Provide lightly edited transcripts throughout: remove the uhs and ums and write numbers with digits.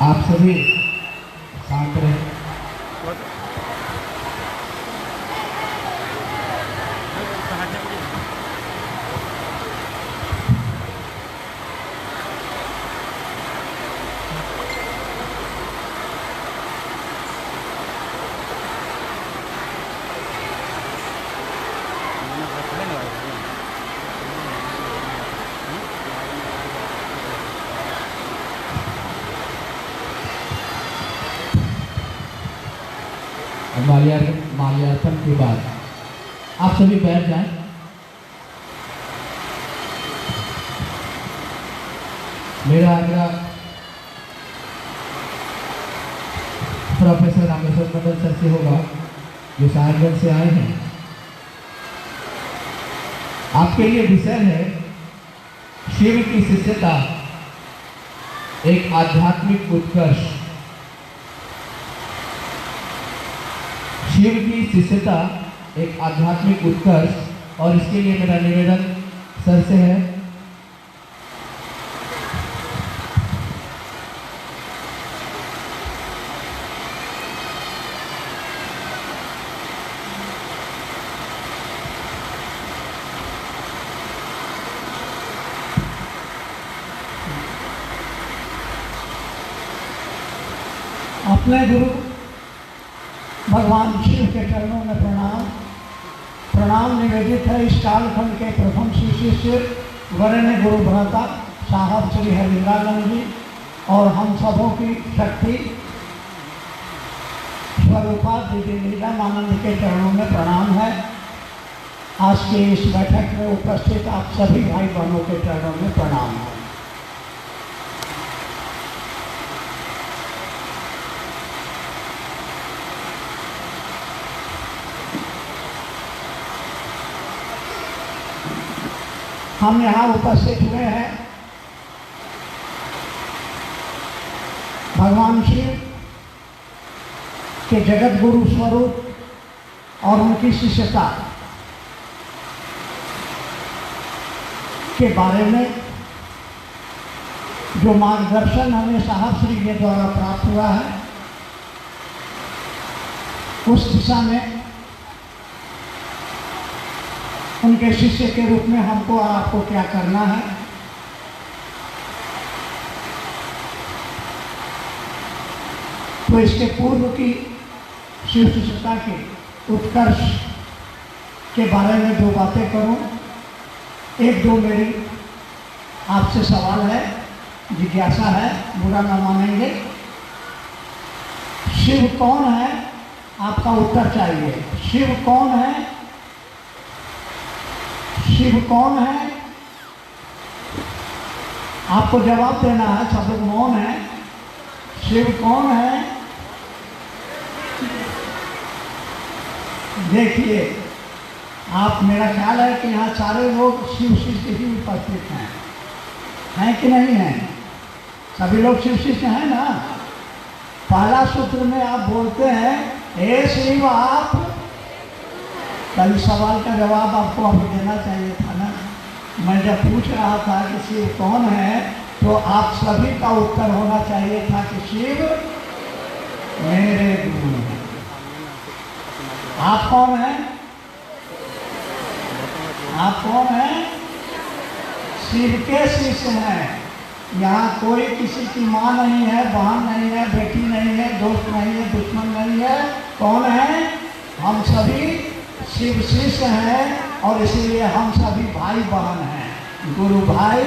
आप सभी शांत रहे। माल्यार्पण के बाद आप सभी बैठ जाएं। मेरा आग्रह प्रोफेसर रामेश्वर मंडल सर से होगा, जो साहिबगंज से आए हैं। आपके लिए विषय है शिव की शिष्यता, एक आध्यात्मिक उत्कर्ष। शिव की शिष्यता एक आध्यात्मिक उत्कर्ष, और इसके लिए मेरा निवेदन सर से है। अपने गुरु भगवान शिव के चरणों में प्रणाम निवेदित है। इस कालखंड के प्रथम श्री शिष्य वरेण्य गुरु भ्राता साहब श्री हरिंद्रानंद जी और हम सबों की शक्ति स्वरूपा दीदी नीलमानंद के चरणों में प्रणाम है। आज के इस बैठक में उपस्थित आप सभी भाई बहनों के चरणों में प्रणाम है। हम यहाँ उपस्थित हुए हैं भगवान शिव के जगत गुरु स्वरूप और उनकी शिष्यता के बारे में जो मार्गदर्शन हमें साहब श्री के द्वारा प्राप्त हुआ है, उस दिशा में उनके शिष्य के रूप में हमको और आपको क्या करना है। तो इसके पूर्व की शिव शिष्यता के उत्कर्ष के बारे में दो बातें करूं। एक दो मेरी आपसे सवाल है, जिज्ञासा है, बुरा ना मानेंगे। शिव कौन है, आपका उत्तर चाहिए। शिव कौन है? शिव कौन है? आपको जवाब देना है। सब लोग मौन है। शिव कौन है? देखिए, आप, मेरा ख्याल है कि यहाँ सारे लोग शिव शिष्य ही उपस्थित हैं कि नहीं हैं? सभी लोग शिव शिष्य हैं ना। पहला सूत्र में आप बोलते हैं, हे शिव आप, कल सवाल का जवाब आपको अभी देना चाहिए था ना। मैं जब पूछ रहा था कि शिव कौन है, तो आप सभी का उत्तर होना चाहिए था कि शिव मेरे गुरु हैं। आप कौन हैं? आप कौन हैं? शिव के शिष्य हैं। यहाँ कोई किसी की माँ नहीं है, बहन नहीं है, बेटी नहीं है, दोस्त नहीं है, दुश्मन नहीं है। कौन है? हम सभी शिव शिष्य हैं, और इसीलिए हम सभी भाई बहन हैं। गुरु भाई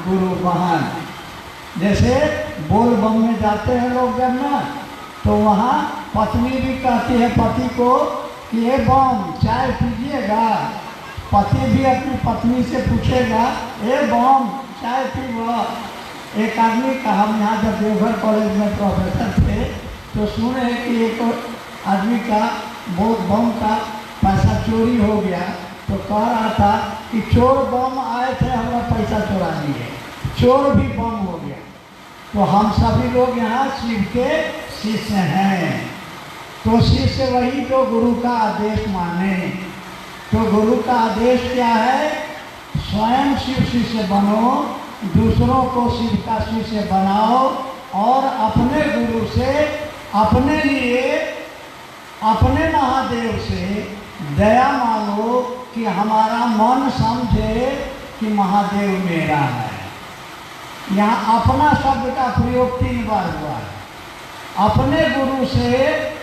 गुरु बहन। जैसे बोल बम में जाते हैं लोग जब ना, तो वहाँ पत्नी भी कहती है पति को कि ये बम चाय पीजिएगा। पति भी अपनी पत्नी से पूछेगा, ये बम चाय पीवा। एक आदमी का, हम यहाँ जब देवघर कॉलेज में प्रोफेसर थे, तो सुने कि एक आदमी का बम का पैसा चोरी हो गया, तो कह रहा था कि चोर बम आए थे, हमारा पैसा चुरा लिए। चोर भी बम हो गया। तो हम सभी लोग यहाँ शिव के शिष्य हैं। तो शिष्य वही जो गुरु का आदेश माने। तो गुरु का आदेश क्या है? स्वयं शिव शिष्य बनो, दूसरों को शिव का शिष्य बनाओ, और अपने गुरु से, अपने लिए, अपने महादेव से दया मांगो कि हमारा मन समझे कि महादेव मेरा है। यहाँ अपना शब्द का प्रयोग 3 बार हुआ है। अपने गुरु से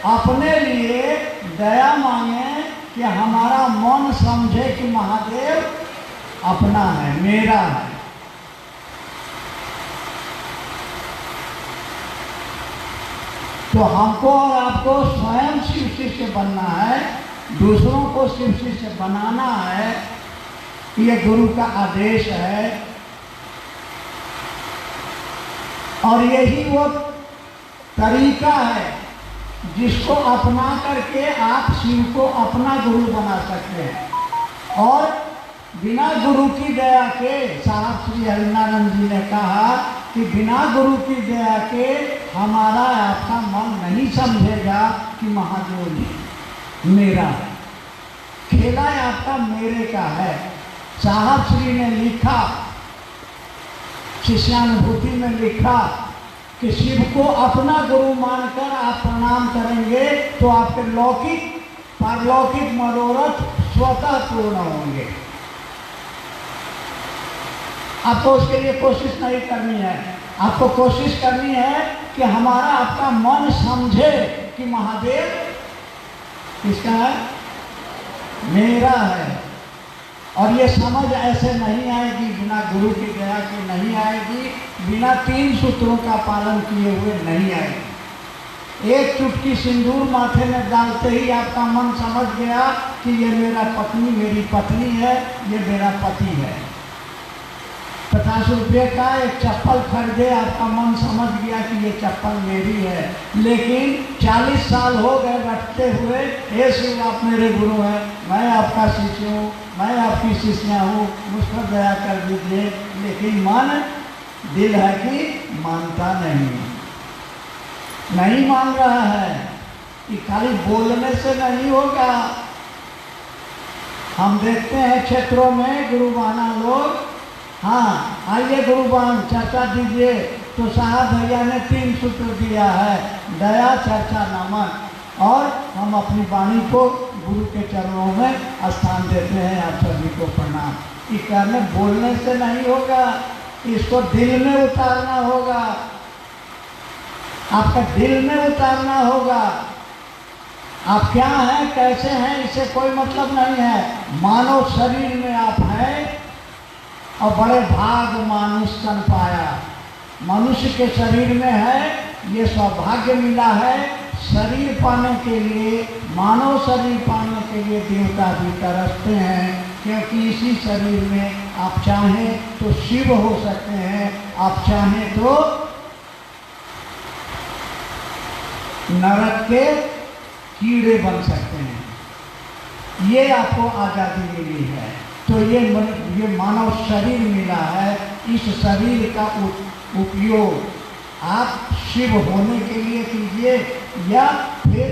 अपने लिए दया मांगे कि हमारा मन समझे कि महादेव अपना है, मेरा है। तो हमको और आपको स्वयं शिव शिष्य बनना है, दूसरों को शिव शिष्य बनाना है। ये गुरु का आदेश है और यही वो तरीका है जिसको अपना करके आप शिव को अपना गुरु बना सकते हैं। और बिना गुरु की दया के, साहब श्री हरिनारायण जी ने कहा कि बिना गुरु की दया के हमारा आपका मन नहीं समझेगा कि महादेव मेरा है। खेला आपका मेरे का है। साहब श्री ने लिखा, शिष्यानुभूति में लिखा कि शिव को अपना गुरु मानकर आप प्रणाम करेंगे तो आपके लौकिक पारलौकिक मनोरथ स्वतः पूर्ण होंगे। आपको उसके लिए कोशिश नहीं करनी है, आपको कोशिश करनी है कि हमारा आपका मन समझे कि महादेव किसका है, मेरा है। और ये समझ ऐसे नहीं आएगी, बिना गुरु की दया के नहीं आएगी, बिना 3 सूत्रों का पालन किए हुए नहीं आएगी। एक चुटकी सिंदूर माथे में डालते ही आपका मन समझ गया कि ये मेरा पत्नी, मेरी पत्नी है, ये मेरा पति है। 50 रुपये का एक चप्पल खरीदे, आपका मन समझ गया कि ये चप्पल मेरी है। लेकिन 40 साल हो गए रटते हुए, हे शिव आप मेरे गुरु हैं, मैं आपका शिष्य हूँ, मैं आपकी शिष्या हूँ, मुझ पर दया कर दीजिए। लेकिन मन, दिल है कि मानता नहीं मान रहा है। कि खाली बोलने से नहीं होगा। हम देखते हैं क्षेत्रों में गुरुबाना लोग, हाँ आइए गुरुबान चर्चा दीजिए, तो साहब भैया ने 3 सूत्र दिया है, दया, चर्चा, नमन। और हम अपनी वाणी को गुरु के चरणों में स्थान देते हैं। आप सभी को प्रणाम। ये करने बोलने से नहीं होगा, इसको दिल में उतारना होगा, आपका दिल में उतारना होगा। आप क्या हैं, कैसे हैं, इससे कोई मतलब नहीं है। मानव शरीर में आप हैं और बड़े भाग मानुष तन पाया। मनुष्य के शरीर में है, ये सौभाग्य मिला है। शरीर पाने के लिए, मानव शरीर पाने के लिए देवता भी तरसते हैं, क्योंकि इसी शरीर में आप चाहें तो शिव हो सकते हैं, आप चाहें तो नरक के कीड़े बन सकते हैं। ये आपको आज़ादी मिली है। तो ये मानव शरीर मिला है। इस शरीर का उपयोग आप शिव होने के लिए कीजिए, या फिर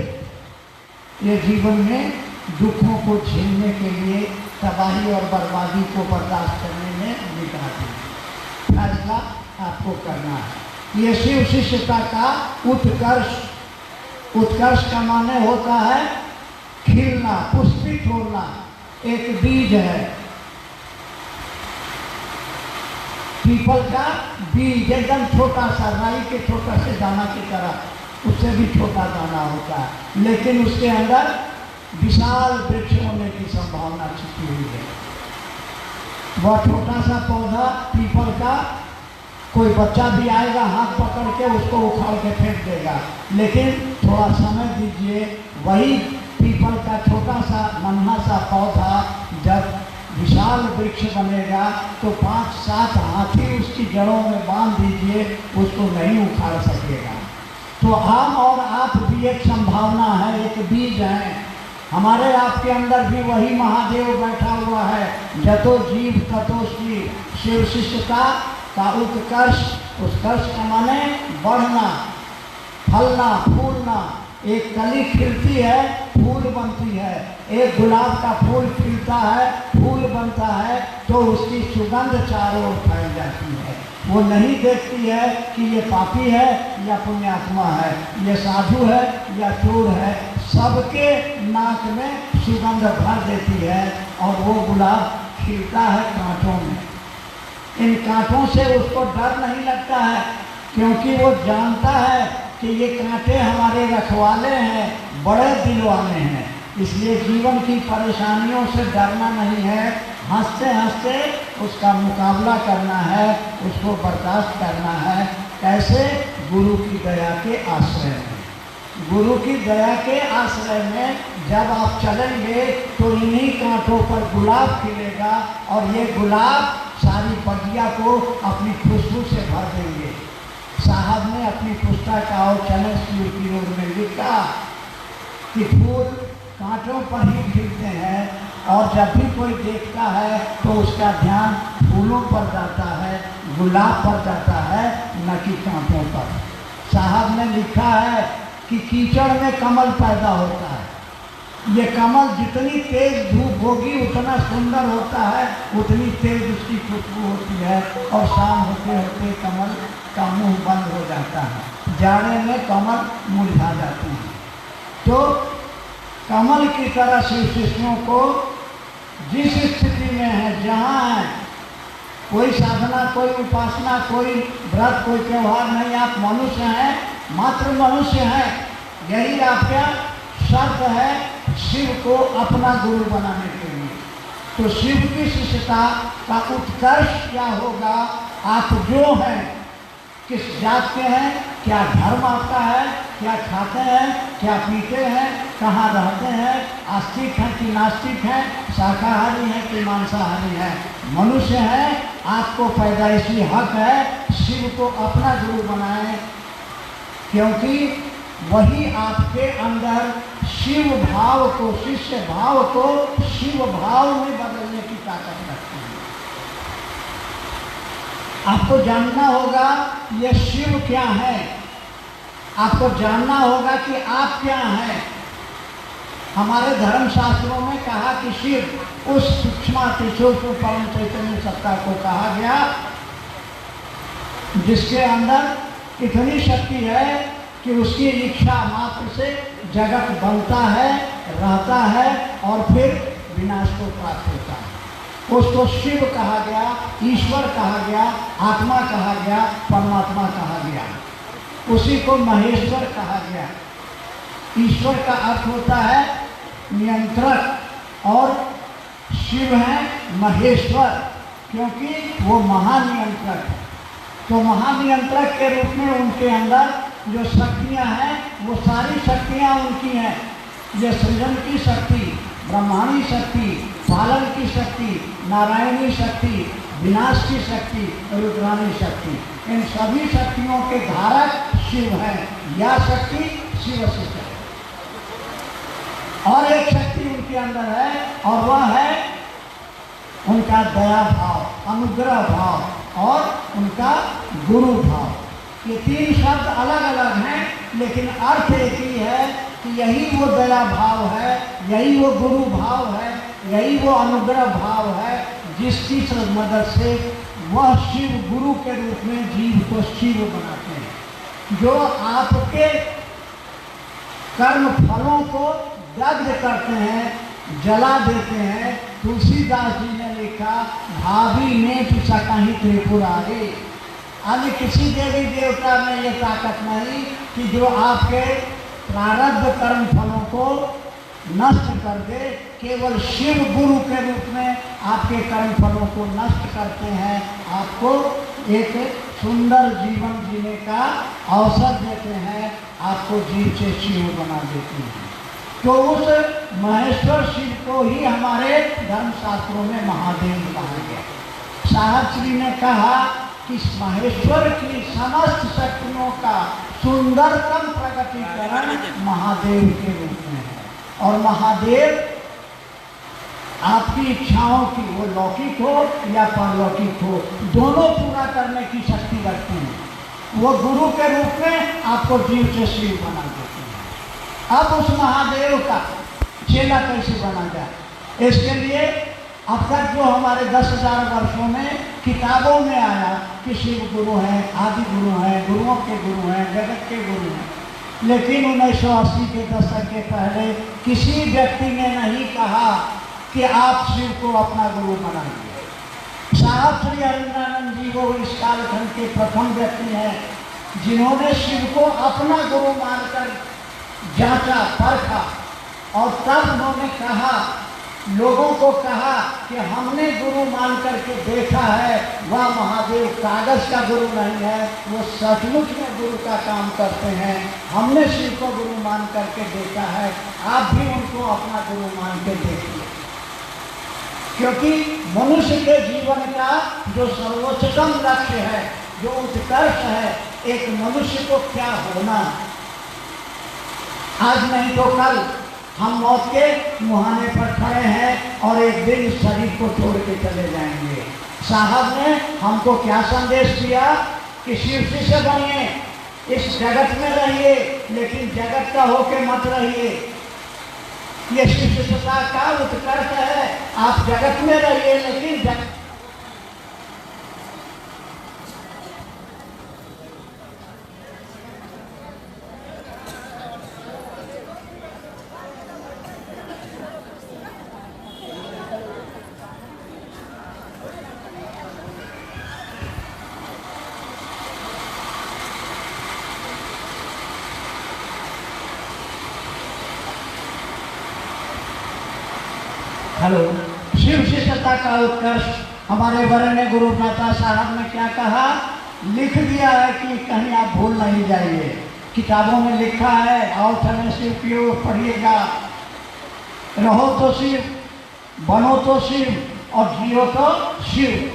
ये जीवन में दुखों को झेलने के लिए, तबाही और बर्बादी को बर्दाश्त करने में निकाल दीजिए। फैसला आपको करना है। ये शिव शिष्यता का उत्कर्ष का माने होता है खिलना, पुष्पित होना। एक बीज है, पीपल का बीज, एकदम छोटा सा, राई के छोटा से दाना की तरह, उससे भी छोटा दाना होता है, लेकिन उसके अंदर विशाल वृक्ष होने की संभावना छिपी हुई है। वह छोटा सा पौधा पीपल का, कोई बच्चा भी आएगा हाथ पकड़ के उसको उखाड़ के फेंक देगा, लेकिन थोड़ा समय दीजिए, वही पीपल का छोटा सा नन्हा सा पौधा जब विशाल वृक्ष बनेगा तो 5-7 हाथी उसकी जड़ों में बांध दीजिए, उसको नहीं उखाड़ सकेगा। तो हम और आप भी एक संभावना है, एक बीज है। हमारे आपके अंदर भी वही महादेव बैठा हुआ है। जतो जीव ततो शिव। शिव शिष्यता का उत्कर्ष का माने बढ़ना, फलना, फूलना। एक कली खिलती है, फूल बनती है। एक गुलाब का फूल खिलता है, फूल बनता है, तो उसकी सुगंध चारों ओर फैल जाती है। वो नहीं देखती है कि ये पापी है या पुण्यात्मा है, ये साधु है या चोर है। सबके नाक में सुगंध भर देती है और वो गुलाब खिलता है कांटों में। इन कांटों से उसको डर नहीं लगता है, क्योंकि वो जानता है कि ये कांटे हमारे रखवाले हैं, बड़े दिल वाले हैं। इसलिए जीवन की परेशानियों से डरना नहीं है, हंसते हंसते उसका मुकाबला करना है, उसको बर्दाश्त करना है। कैसे? गुरु की दया के आश्रय में। गुरु की दया के आश्रय में जब आप चलेंगे तो इन्हीं कांटों पर गुलाब खिलेगा और ये गुलाब सारी बगिया को अपनी खुशबू से भर देंगे। साहब ने अपनी पुस्तक और चलन शिव की ओर में लिखा कि फूल कांटों पर ही खिलते हैं और जब भी कोई देखता है तो उसका ध्यान फूलों पर जाता है, गुलाब पर जाता है, न कि कांटों पर। साहब ने लिखा है कि कीचड़ में कमल पैदा होता है। ये कमल जितनी तेज धूप होगी उतना सुंदर होता है, उतनी तेज उसकी खुशबू होती है और शाम होते होते कमल का मुंह बंद हो जाता है, जाड़े में कमल मुरझा जाते हैं। तो कमल की तरह शिव शिष्यों को जिस स्थिति में है, जहाँ है, कोई साधना, कोई उपासना, कोई व्रत, कोई त्यौहार नहीं, आप मनुष्य हैं, मात्र मनुष्य हैं। यही आपका शर्त है शिव को अपना गुरु बनाने के लिए। तो शिव की शिष्यता का उत्कर्ष क्या होगा? आप जो हैं, किस जात के हैं, क्या धर्म आपका है, क्या खाते हैं, क्या पीते हैं, कहाँ रहते हैं, आस्तिक हैं कि नास्तिक हैं, शाकाहारी हैं कि मांसाहारी हैं, मनुष्य हैं। आपको पैदाइशी हक है शिव को अपना गुरु बनाएं, क्योंकि वही आपके अंदर शिव भाव को, शिष्य भाव को शिव भाव में बदलने की ताकत रखते हैं। आपको जानना होगा ये शिव क्या है, आपको जानना होगा कि आप क्या हैं। हमारे धर्म शास्त्रों में कहा कि शिव उस सूक्ष्म परम चैतन्य सत्ता को कहा गया जिसके अंदर इतनी शक्ति है कि उसकी इच्छा मात्र से जगत बनता है, रहता है और फिर विनाश को प्राप्त होता है। उसको शिव कहा गया, ईश्वर कहा गया, आत्मा कहा गया, परमात्मा कहा गया। उसी को महेश्वर कहा गया। ईश्वर का अर्थ होता है नियंत्रक और शिव है महेश्वर, क्योंकि वो महानियंत्रक है। तो महानियंत्रक के रूप में उनके अंदर जो शक्तियाँ हैं वो सारी शक्तियाँ उनकी हैं। ये सृजन की शक्ति, ब्रह्मांडी शक्ति, पालन की शक्ति, नारायणी शक्ति, विनाश की शक्ति, रुद्राणी शक्ति, इन सभी शक्तियों के धारक शिव हैं। यह शक्ति शिव से है। और एक शक्ति उनके अंदर है और वह है उनका दया भाव, अनुग्रह भाव और उनका गुरु भाव। ये तीन शब्द अलग अलग हैं, लेकिन अर्थ एक ही है कि यही वो दया भाव है, यही वो गुरु भाव है, यही वो अनुग्रह भाव है, जिसकी मदद से वह शिव गुरु के रूप में जीव को शिव बनाते हैं। जो आपके कर्म फलों को दग्ध करते हैं, जला देते हैं। तुलसीदास जी ने लिखा, भाभी ने पिछा कहीं त्रिपुरारी। अन्य किसी देवी देवता में ये ताकत नहीं कि जो आपके प्रारब्ध कर्म फलों को नष्ट कर दे। केवल शिव गुरु के रूप में आपके कर्म फलों को नष्ट करते हैं, आपको एक सुंदर जीवन जीने का अवसर देते हैं, आपको जीव से शिव बना देते हैं। तो उस महेश्वर शिव को ही हमारे धर्मशास्त्रों में महादेव कहा गया। साहब श्री ने कहा कि महेश्वर की समस्त शक्तियों का सुंदरतम प्रकटीकरण महादेव के रूप में है। और महादेव आपकी इच्छाओं की, वो लौकिक हो या परलौकिक हो, दोनों पूरा करने की शक्ति रखते हैं। वो गुरु के रूप में आपको जीव से शिव बना देते हैं। अब उस महादेव का चेला कैसे बना जाए, इसके लिए अब तक जो हमारे 10,000 वर्षों में किताबों में आया कि शिव गुरु हैं, आदि गुरु हैं, गुरुओं के गुरु हैं, जगत के गुरु हैं, लेकिन 1980 के दशक के पहले किसी व्यक्ति ने नहीं कहा कि आप शिव को अपना गुरु बनाइए। साहब श्री हरिनारायण जी वो इस कालखंड के प्रथम व्यक्ति हैं जिन्होंने शिव को अपना गुरु मानकर जांचा, परखा, और तब उन्होंने कहा, लोगों को कहा कि हमने गुरु मान करके देखा है, वह महादेव कागज का गुरु नहीं है, वो सचमुच में गुरु का काम करते हैं। हमने शिव को गुरु मान करके देखा है, आप भी उनको अपना गुरु मान के देखिए। क्योंकि मनुष्य के जीवन का जो सर्वोच्चतम लक्ष्य है, जो उत्कर्ष है, एक मनुष्य को क्या होना, आज नहीं तो कल हम मौत के मुहाने पर खड़े हैं और एक दिन शरीर को छोड़ के चले जाएंगे। साहब ने हमको क्या संदेश दिया कि शिव शिष्य बनिए, इस जगत में रहिए, लेकिन जगत का होके मत रहिए। ये शिष्यता का उत्कर्ष है, आप जगत में रहिए लेकिन जगत। हेलो, शिव शिष्यता का उत्कर्ष हमारे वरण्य गुरु मेहता साहब ने क्या कहा, लिख दिया है कि कहीं आप भूल नहीं जाइए। किताबों में लिखा है, आओ चले शिव की ओर, पढ़िएगा, रहो तो शिव, बनो तो शिव और जियो तो शिव।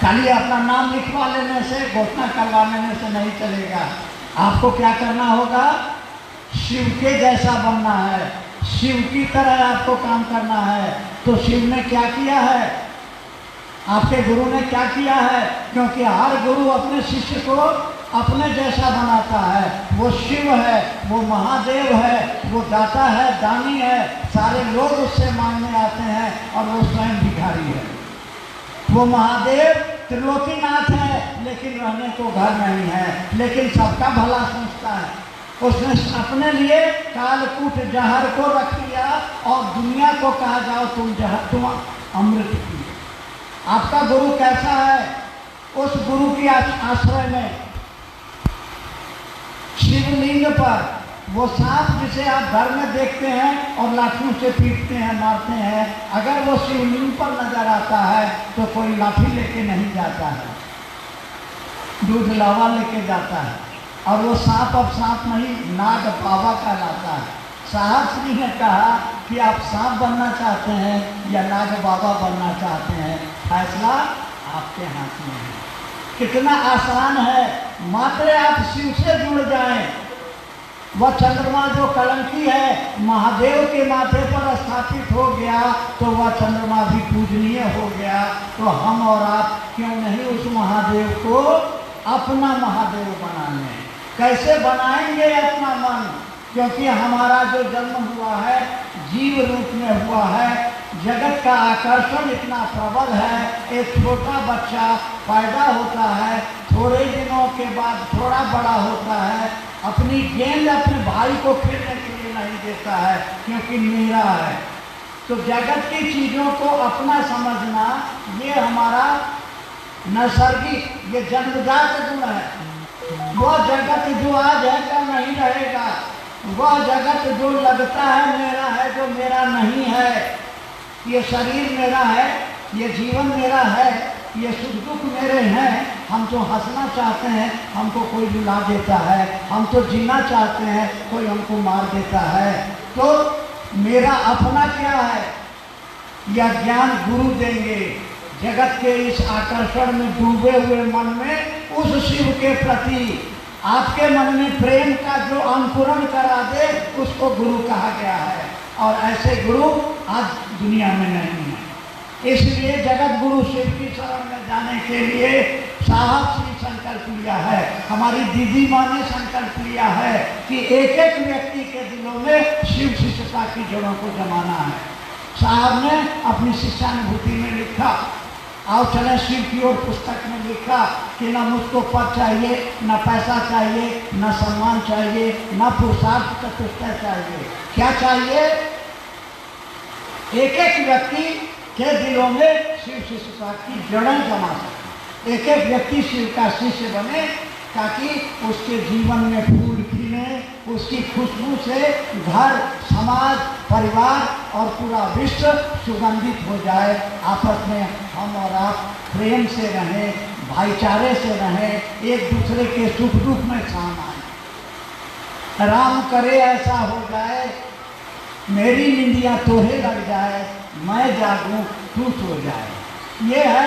खाली अपना नाम लिखवा लेने से, घोषणा करवा लेने से नहीं चलेगा। आपको क्या करना होगा, शिव के जैसा बनना है, शिव की तरह आपको काम करना है। तो शिव ने क्या किया है, आपके गुरु ने क्या किया है, क्योंकि हर गुरु अपने शिष्य को अपने जैसा बनाता है। वो शिव है, वो महादेव है, वो दाता है, दानी है, सारे लोग उससे मांगने आते हैं और वो स्वयं भिखारी है। वो महादेव त्रिलोकीनाथ है, लेकिन रहने को घर नहीं है, लेकिन सबका भला सोचता है। उसने अपने लिए कालकूट जहर को रख लिया और दुनिया को कहा, जाओ तुम जहर, तुम अमृत पियो। आपका गुरु कैसा है, उस गुरु की आश्रय में शिवलिंग पर वो सांप जिसे आप घर में देखते हैं और लाठियों से पीटते हैं, मारते हैं, अगर वो शिवलिंग पर नजर आता है तो कोई लाठी लेके नहीं जाता है, दूध लावा लेके जाता है। और वो सांप अब सांप नहीं, नाग बाबा कहलाता है। साहब श्री ने कहा कि आप सांप बनना चाहते हैं या नाग बाबा बनना चाहते हैं, फैसला आपके हाथ में है। कितना आसान है, मात्र आप शिव से जुड़ जाएं। वह चंद्रमा जो कलंकी है महादेव के माथे पर स्थापित हो गया तो वह चंद्रमा भी पूजनीय हो गया। तो हम और आप क्यों नहीं उस महादेव को अपना महादेव बना लें। कैसे बनाएंगे अपना मन, क्योंकि हमारा जो जन्म हुआ है जीव रूप में हुआ है, जगत का आकर्षण इतना प्रबल है। एक छोटा बच्चा पैदा होता है, थोड़े दिनों के बाद थोड़ा बड़ा होता है, अपनी गेंद अपने भाई को खेलने के लिए नहीं देता है क्योंकि मेरा है। तो जगत की चीज़ों को अपना समझना ये हमारा नैसर्गिक, ये जन्मजात गुण है। वह जगत जो आज है कल नहीं रहेगा, वह जगत जो लगता है मेरा है जो मेरा नहीं है। ये शरीर मेरा है, ये जीवन मेरा है, ये सुख दुख मेरे हैं। हम तो हंसना चाहते हैं, हमको कोई रुला देता है, हम तो जीना चाहते हैं, कोई हमको मार देता है। तो मेरा अपना क्या है, यह ज्ञान गुरु देंगे। जगत के इस आकर्षण में डूबे हुए मन में उस शिव के प्रति आपके मन में प्रेम का जो अंकुरण करा दे उसको गुरु कहा गया है। और ऐसे गुरु आज दुनिया में नहीं है। इसलिए जगत गुरु शिव की शरण में जाने के लिए साहब श्री संकल्प लिया है, हमारी दीदी माँ ने संकल्प लिया है कि एक एक व्यक्ति के दिलों में शिव शिष्यता की जड़ों को जमाना है। साहब ने अपनी शिक्षानुभूति में लिखा। आओ चले शिव की ओर पुस्तक में लिखा कि न मुझको पद चाहिए, न पैसा चाहिए, न सम्मान चाहिए, न पुरुषार्थ चतुष्टय चाहिए। क्या चाहिए? एक एक व्यक्ति के दिलों में शिव शिष्यता की जड़ें जमा सके, एक एक व्यक्ति शिव का शिष्य बने, ताकि उसके जीवन में फूल खिले, उसकी खुशबू से घर, समाज, परिवार और पूरा विश्व सुगंधित हो जाए। आपस में हम और आप प्रेम से रहें, भाईचारे से रहें, एक दूसरे के सुख दुख में काम आए। राम करे ऐसा हो जाए, मेरी निंदिया तोहे लग जाए, मैं जागूं तू सो जाए। ये है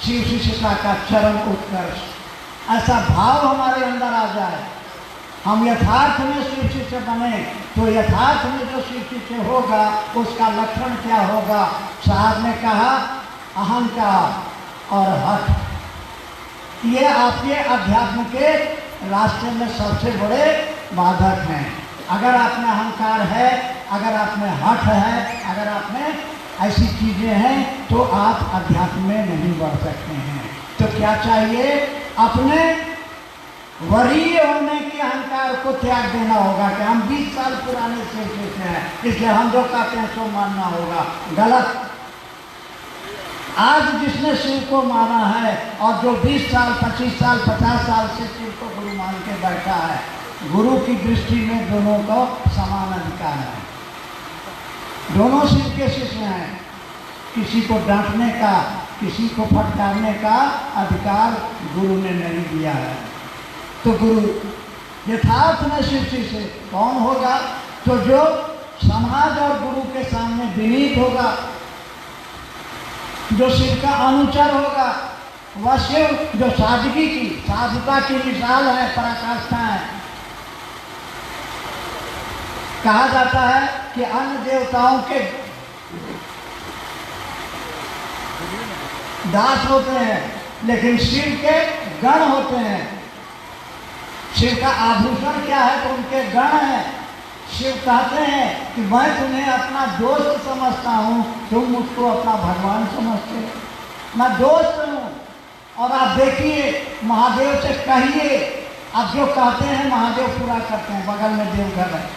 शिव शिष्यता का चरम उत्कर्ष। ऐसा भाव हमारे अंदर आ जाए, हम यथार्थ में शिव शिष्य बने, तो यथार्थ में जो शिव शिष्य होगा उसका लक्षण क्या होगा? साहब ने कहा अहंकार और हठ, ये आपके अध्यात्म के रास्ते में सबसे बड़े बाधक हैं। अगर आप में अहंकार है, अगर आप में हठ है, अगर आप में ऐसी चीज़ें हैं, तो आप अध्यात्म में नहीं बढ़ सकते हैं। तो क्या चाहिए? अपने वरीय होने के अहंकार को त्याग देना होगा कि हम 20 साल पुराने शिव शिष्य हैं, इसलिए हम जो कहते हैं सो मानना होगा। गलत। आज जिसने शिव को माना है और जो 20 साल, 25 साल, 50 साल से शिव को गुरु मान के बैठा है, गुरु की दृष्टि में दोनों को समान अधिकार है। दोनों शिव के शिष्य हैं। किसी को डांटने का, किसी को फटकारने का अधिकार गुरु ने नहीं दिया है। तो गुरु यथार्थ में शिव शिष्य कौन होगा? तो जो समाज और गुरु के सामने विनीत होगा, जो शिव का अनुचर होगा, वह शिव जो सादगी की, साधुता की मिसाल है, पराकाष्ठा है। कहा जाता है कि अन्य देवताओं के दास होते हैं, लेकिन शिव के गण होते हैं। शिव का आभूषण क्या है? तो उनके गण हैं। शिव कहते हैं कि मैं तुम्हें अपना दोस्त समझता हूँ, तुम मुझको अपना भगवान समझते हो। मैं दोस्त हूँ। और आप देखिए, महादेव से कहिए, आप जो कहते हैं महादेव पूरा करते हैं। बगल में देवघर है,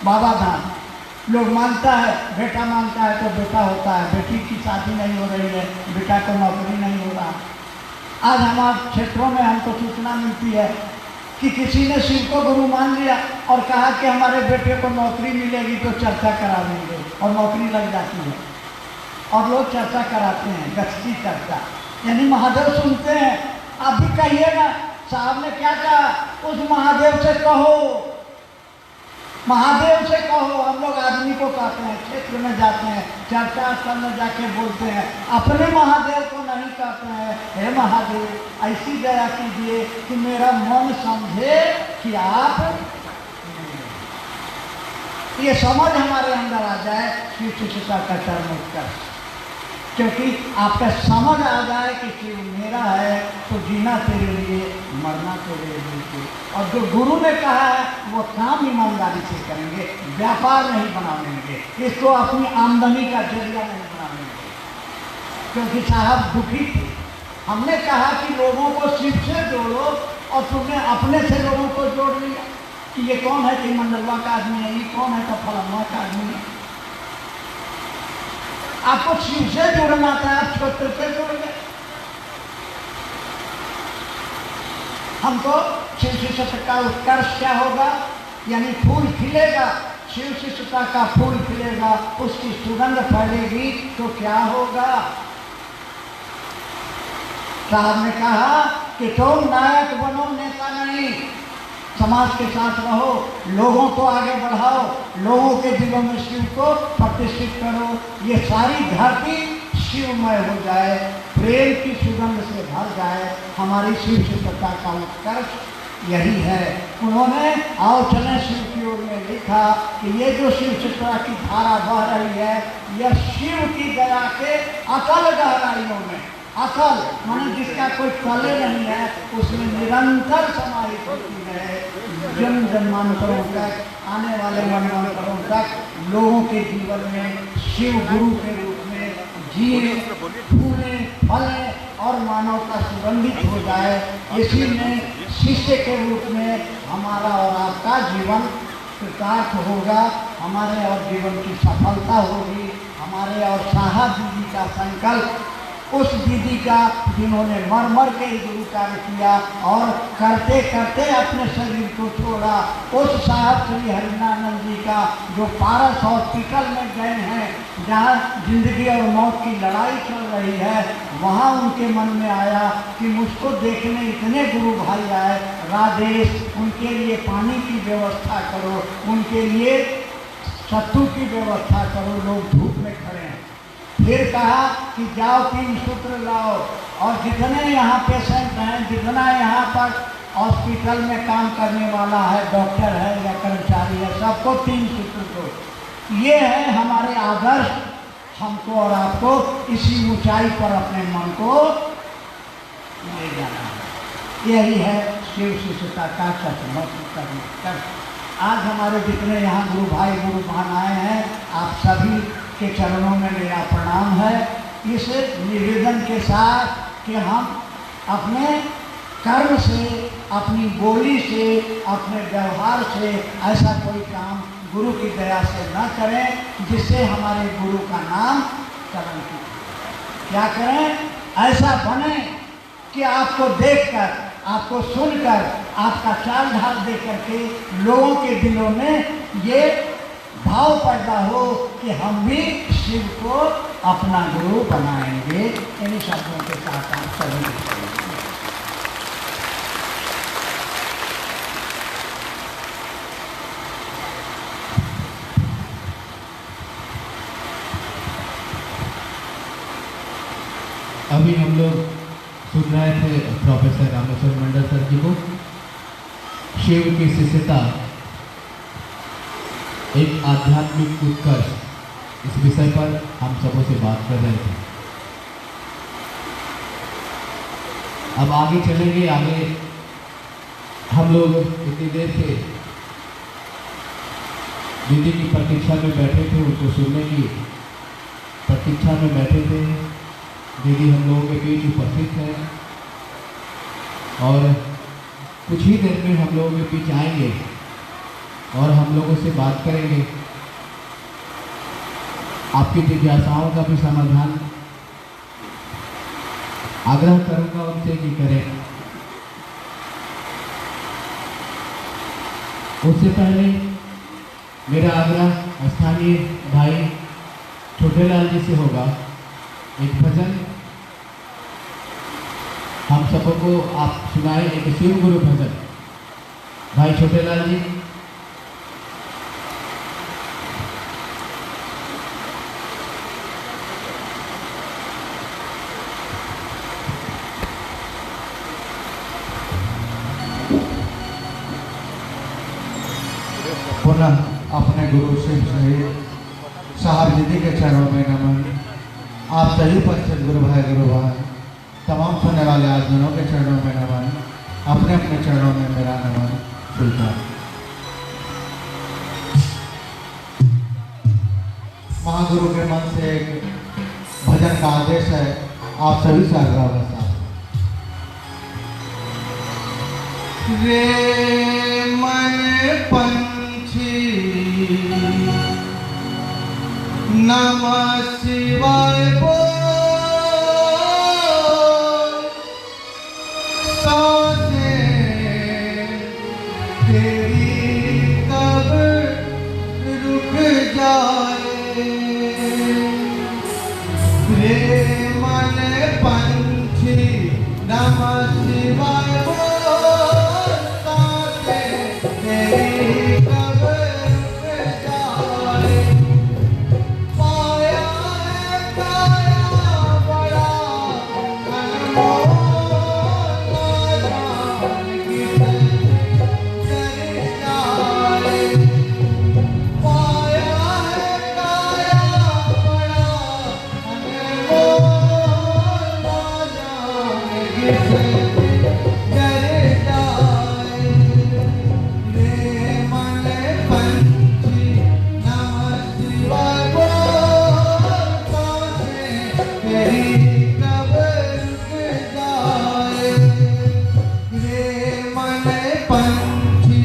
बाबा धाम। लोग मानता है, बेटा मानता है तो बेटा होता है, बेटी की शादी नहीं हो रही है, बेटा को नौकरी नहीं हो रहा। आज हमारे क्षेत्रों में हमको सूचना मिलती है कि किसी ने शिव को गुरु मान लिया और कहा कि हमारे बेटे को नौकरी मिलेगी तो चर्चा करा देंगे, और नौकरी लग जाती है और लोग चर्चा कराते हैं, गश्ती चर्चा, यानी महादेव सुनते हैं। आप भी कहिएगा, साहब ने क्या कहा? उस महादेव से कहो, महादेव से कहो। हम लोग आदमी को कहते हैं, क्षेत्र में जाते हैं, चर्चा स्थल में जाके बोलते हैं, अपने महादेव को नहीं कहते हैं, हे महादेव ऐसी दया कीजिए कि मेरा मन समझे कि आप, ये समझ हमारे अंदर आ जाए शिव शिष्यता का चरम उत्कर्ष। क्योंकि आपका समझ आ जाए कि शिव मेरा है, तो जीना तेरे लिए, मरना तेरे लिए। और जो गुरु ने कहा है वो काम ईमानदारी से करेंगे, व्यापार नहीं बना लेंगे, इसको अपनी आमदनी का जरिया नहीं बना लेंगे। क्योंकि साहब दुखी थे। हमने कहा कि लोगों को शिव से जोड़ो, और तुमने अपने से लोगों को जोड़ लिया कि ये कौन है? कि मंडलवा का आदमी है, ये कौन है? तो फलाना का आदमी है। आपको शिव से जोड़ना था, आप क्षेत्र से जोड़ गए। हमको शिव शिष्यता का उत्कर्ष क्या होगा? यानी फूल खिलेगा, शिव शिष्यता का फूल खिलेगा, उसकी सुगंध फैलेगी, तो क्या होगा? साहब ने कहा कि तुम नायक बनो, नेता नहीं। समाज के साथ रहो, लोगों को आगे बढ़ाओ, लोगों के दिलों में शिव को प्रतिष्ठित करो। ये सारी धरती शिवमय हो जाए, प्रेम की सुगंध से भर जाए। हमारी शिव शिष्यता का उत्कर्ष यही है। उन्होंने आओ चले शिव की ओर में लिखा कि ये जो शिव शिष्यता की धारा बह रही है, यह शिव की दया के अतल गहराइयों में अकल माने जिसका कोई कले नहीं है, उसमें निरंतर समाहित होती है। जन्म जन्मांतरों तक, आने वाले जन्मांतरों तक लोगों के जीवन में शिव गुरु के रूप में जिए, फूले, फले और मानवता सुगंधित हो जाए। इसी में शिष्य के रूप में हमारा और आपका जीवन कृतार्थ होगा, हमारे और जीवन की सफलता होगी। हमारे और साहब दीदी का संकल्प, उस दीदी का जिन्होंने मर मर के गुरु कार्य किया और करते करते अपने शरीर को छोड़ा, उस साहब श्री हरिनानंद जी का जो पारस हॉस्पिटल में गए हैं, जहाँ जिंदगी और मौत की लड़ाई चल रही है, वहाँ उनके मन में आया कि मुझको देखने इतने गुरु भाई आए, राजेश उनके लिए पानी की व्यवस्था करो, उनके लिए सत्तू की व्यवस्था करो, लोग धूप में खड़े हैं। फिर कहा कि जाओ 3 सूत्र लाओ, और जितने यहाँ पेशेंट हैं, जितना यहाँ पर हॉस्पिटल में काम करने वाला है, डॉक्टर है या कर्मचारी है, सबको 3 सूत्र दो। ये है हमारे आदर्श, हमको और आपको इसी ऊंचाई पर अपने मन को ले जाना है। यही है शिव शिष्यता का सचमुच। आज हमारे जितने यहाँ गुरु भाई गुरु बहन आए हैं, आप सभी के चरणों में मेरा प्रणाम है। इस निवेदन के साथ कि हम अपने कर्म से, अपनी बोली से, अपने व्यवहार से ऐसा कोई काम गुरु की दया से न करें जिससे हमारे गुरु का नाम कलंकित हो। क्या करें? ऐसा बने कि आपको देखकर, आपको सुनकर, आपका चाल ढाल देख करके लोगों के दिलों में ये भाव पैदा हो कि हम भी शिव को अपना गुरु बनाएंगे। इन शब्दों के साथ आप सभी अभी हम लोग सुन रहे थे प्रोफेसर रामेश्वर मंडल सर जी को, शिव की शिष्यता एक आध्यात्मिक उत्कर्ष, इस विषय पर हम सबों से बात कर रहे थे। अब आगे चलेंगे। आगे हम लोग इतनी देर से दीदी की प्रतीक्षा में बैठे थे, उनको सुनने की प्रतीक्षा में बैठे थे। दीदी हम लोगों के बीच उपस्थित है और कुछ ही देर में हम लोगों के बीच आएंगे और हम लोगों से बात करेंगे। आपकी जिज्ञासाओं का भी समाधान आग्रह करूंगा उनसे कि करें। उससे पहले मेरा आग्रह स्थानीय भाई छोटेलाल जी से होगा। एक भजन हम सबको आप सुनाए, एक शिव गुरु भजन। भाई छोटेलाल जी। पुनः अपने गुरु शिव सहित साहब दीदी के चरणों में नमन। आप सभी पंचन गुरु भाई गुरु भाई तमाम सुनने वाले आदमियों के चरणों में नमन। अपने अपने चरणों में मेरा नमन स्वीकार। महागुरु के मन से एक भजन का आदेश है, आप सभी से आग्रह होगा। रे मन पंछी नमः शिवाय बोल, सांसें तेरी कब रुक जाए। रे मन पंछी नमः शिवाय बोल, तेरी कब रुक जाए रे मन पंछी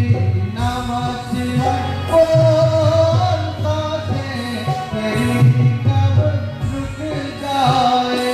नमः शिवाय बोलता है तेरी कब रुक जाए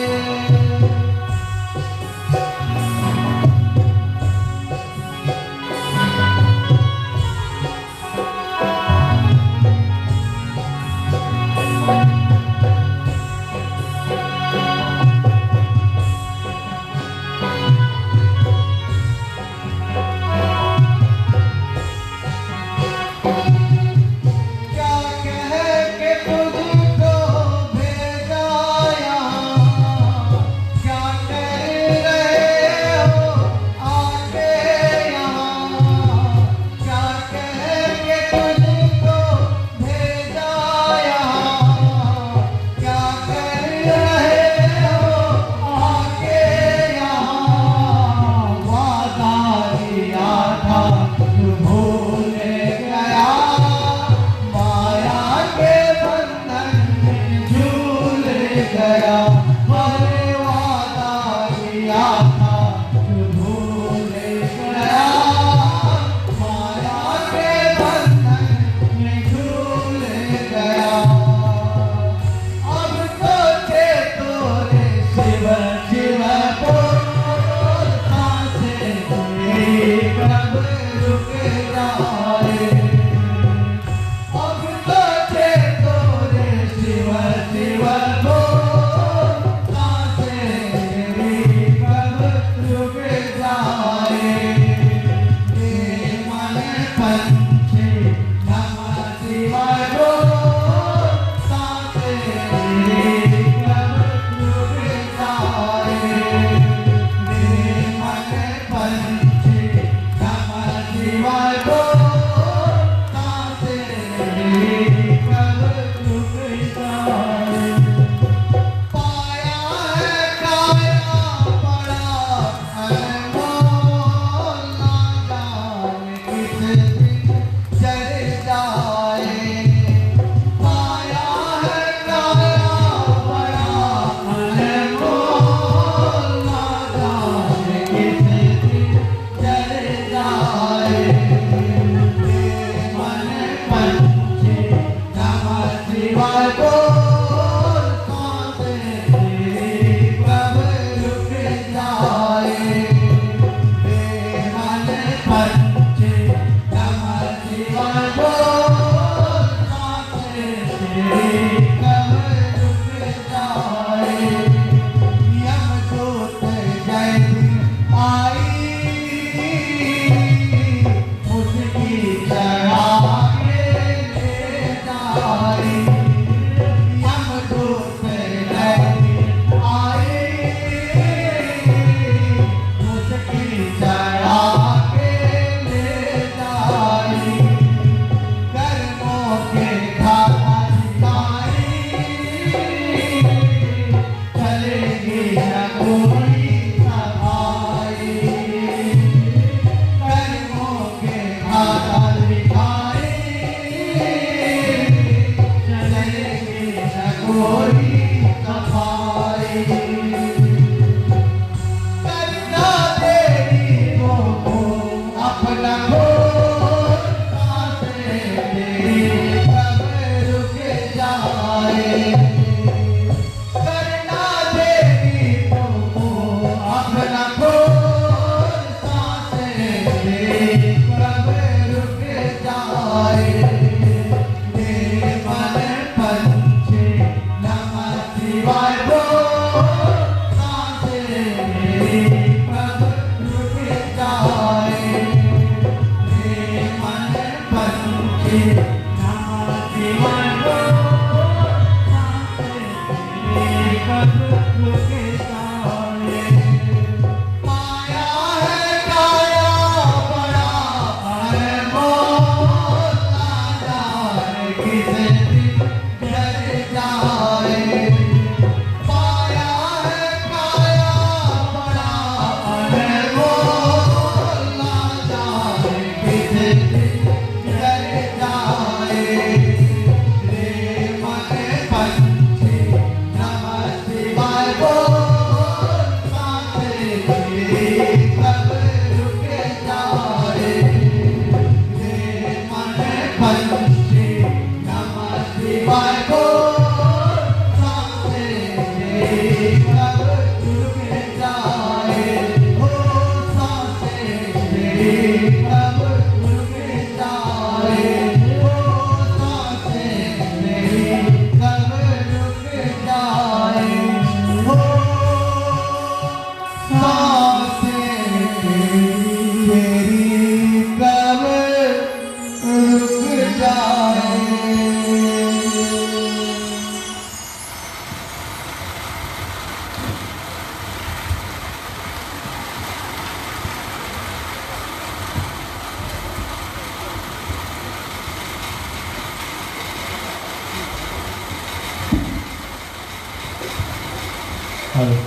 हेलो।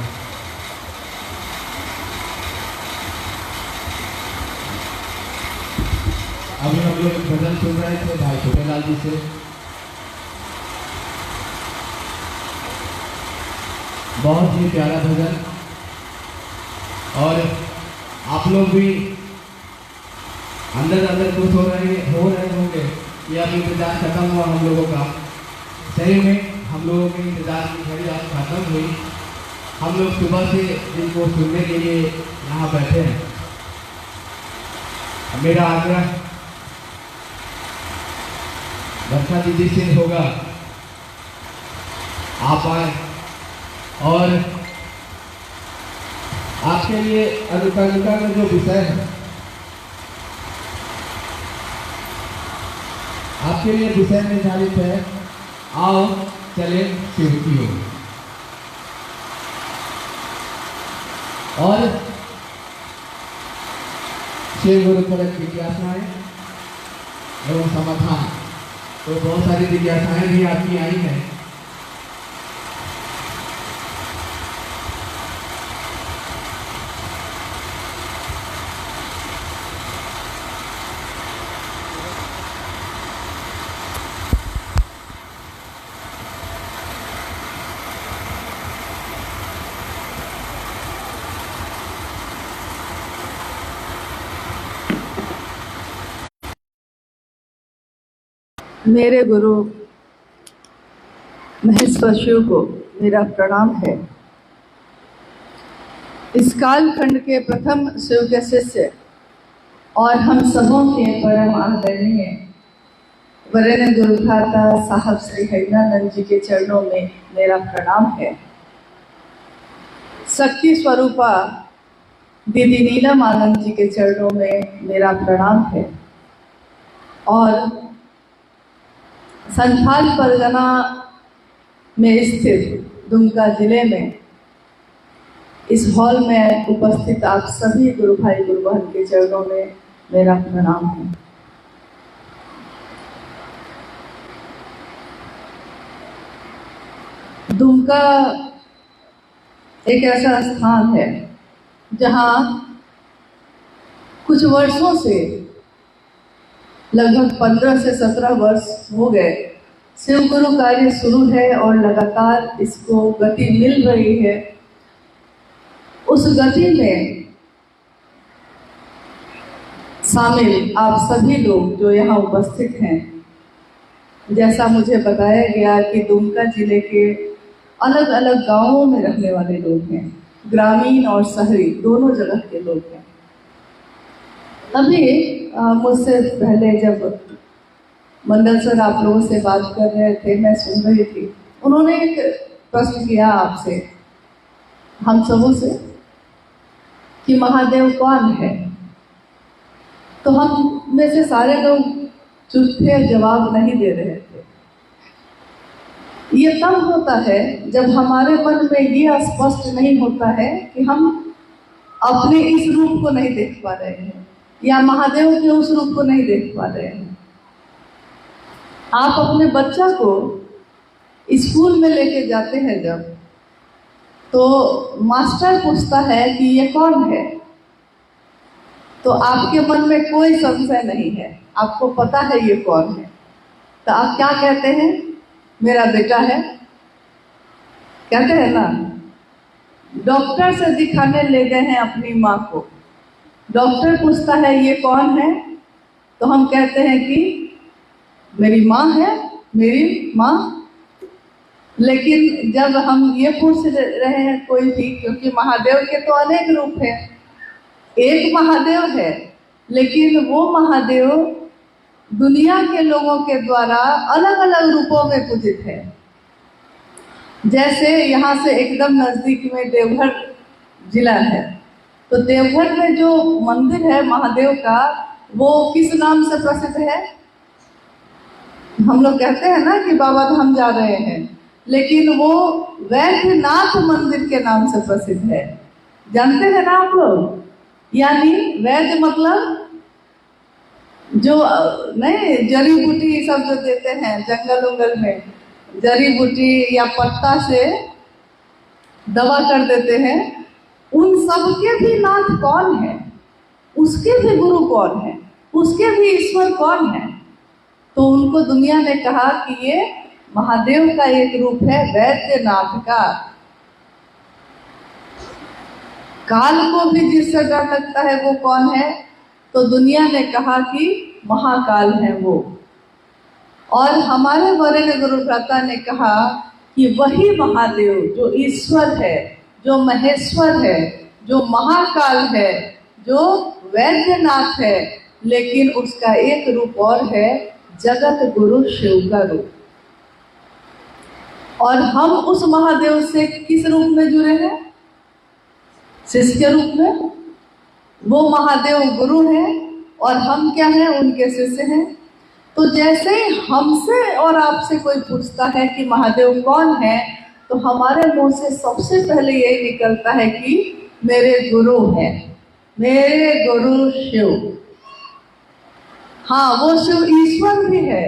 अभी हम लोग एक भजन सुन रहे थे भाई छोटेलाल जी से। बहुत ही प्यारा भजन, और आप लोग भी अंदर अंदर खुश हो रहे होंगे कि अब इंतजार खत्म हुआ हम लोगों का। सही में हम लोगों के इंतजार की घड़ी आज खत्म हुई। हम लोग सुबह से इनको सुनने के लिए यहाँ बैठे हैं। मेरा आग्रह वर्षा दीदी से होगा, आप आए और आपके लिए अनुकंपा का जो विषय है, आपके लिए विषय निर्धारित है, आओ चले शिव की ओर। और शिव गुरु पर जिज्ञासाएं एवं समाधान, तो बहुत सारी जिज्ञासाएं भी आपकी आई हैं। मेरे गुरु महेश्वर शिव को मेरा प्रणाम है। इस कालखंड के प्रथम शिव के शिष्य और हम सबों के परम आदरणीय वरेण्य गुरुभ्राता साहब श्री हरिनानंद जी के चरणों में मेरा प्रणाम है। शक्ति स्वरूपा दीदी नीलम आनंद जी के चरणों में मेरा प्रणाम है। और संथाल परगना में स्थित दुमका जिले में इस हॉल में उपस्थित आप सभी गुरु भाई गुरु बहन के चरणों में मेरा प्रणाम है। दुमका एक ऐसा स्थान है जहाँ कुछ वर्षों से, लगभग 15 से 17 वर्ष हो गए, शिव गुरु कार्य शुरू है और लगातार इसको गति मिल रही है। उस गति में शामिल आप सभी लोग जो यहाँ उपस्थित हैं, जैसा मुझे बताया गया कि दुमका जिले के अलग अलग गांवों में रहने वाले लोग हैं, ग्रामीण और शहरी दोनों जगह के लोग हैं। अभी मुझसे पहले जब मंडल सर आप लोगों से बात कर रहे थे, मैं सुन रही थी, उन्होंने एक प्रश्न किया आपसे, हम सबों से, कि महादेव कौन है। तो हम में से सारे लोग चुप थे, जवाब नहीं दे रहे थे। ये तब होता है जब हमारे मन में ये स्पष्ट नहीं होता है कि हम अपने इस रूप को नहीं देख पा रहे हैं या महादेव के उस रूप को नहीं देख पा रहे हैं। आप अपने बच्चा को स्कूल में लेके जाते हैं जब, तो मास्टर पूछता है कि ये कौन है, तो आपके मन में कोई संशय नहीं है, आपको पता है ये कौन है। तो आप क्या कहते हैं? मेरा बेटा है, कहते हैं ना। डॉक्टर से दिखाने ले गए हैं अपनी माँ को। डॉक्टर पूछता है ये कौन है, तो हम कहते हैं कि मेरी माँ है, मेरी माँ। लेकिन जब हम ये पूछ रहे हैं कोई भी, क्योंकि महादेव के तो अनेक रूप हैं, एक महादेव है, लेकिन वो महादेव दुनिया के लोगों के द्वारा अलग अलग रूपों में पूजित है। जैसे यहाँ से एकदम नज़दीक में देवघर जिला है, तो देवघर में जो मंदिर है महादेव का, वो किस नाम से प्रसिद्ध है? हम लोग कहते हैं ना कि बाबा धाम जा रहे हैं, लेकिन वो वैद्यनाथ मंदिर के नाम से प्रसिद्ध है। जानते हैं ना आप लोग? यानी वैद्य मतलब जो नहीं जड़ी बूटी सब जो देते हैं जंगल उंगल में, जड़ी बूटी या पत्ता से दवा कर देते हैं, उन सब के भी नाथ कौन है, उसके भी गुरु कौन है, उसके भी ईश्वर कौन है? तो उनको दुनिया ने कहा कि ये महादेव का एक रूप है, वैद्यनाथ का। काल को भी जिससे डर लगता है वो कौन है? तो दुनिया ने कहा कि महाकाल है वो। और हमारे वरेण्य गुरु भ्राता ने कहा कि वही महादेव जो ईश्वर है, जो महेश्वर है, जो महाकाल है, जो वैद्यनाथ है, लेकिन उसका एक रूप और है, जगत गुरु शिव का रूप। और हम उस महादेव से किस रूप में जुड़े हैं? शिष्य के रूप में। वो महादेव गुरु हैं और हम क्या हैं? उनके शिष्य हैं। तो जैसे ही हमसे और आपसे कोई पूछता है कि महादेव कौन है, तो हमारे मुंह से सबसे पहले यही निकलता है कि मेरे गुरु हैं, मेरे गुरु शिव। हाँ, वो शिव ईश्वर भी है,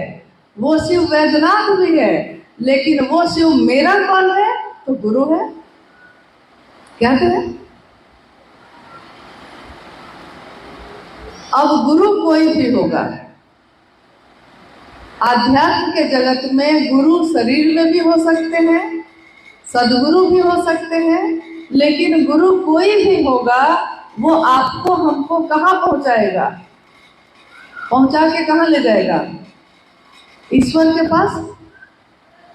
वो शिव वैद्यनाथ भी है, लेकिन वो शिव मेरा कौन है? तो गुरु है। क्या करें? अब गुरु कोई भी होगा। आध्यात्म के जगत में गुरु शरीर में भी हो सकते हैं, सदगुरु भी हो सकते हैं, लेकिन गुरु कोई भी होगा, वो आपको हमको कहाँ पहुंचाएगा? पहुंचा के कहाँ ले जाएगा? ईश्वर के पास,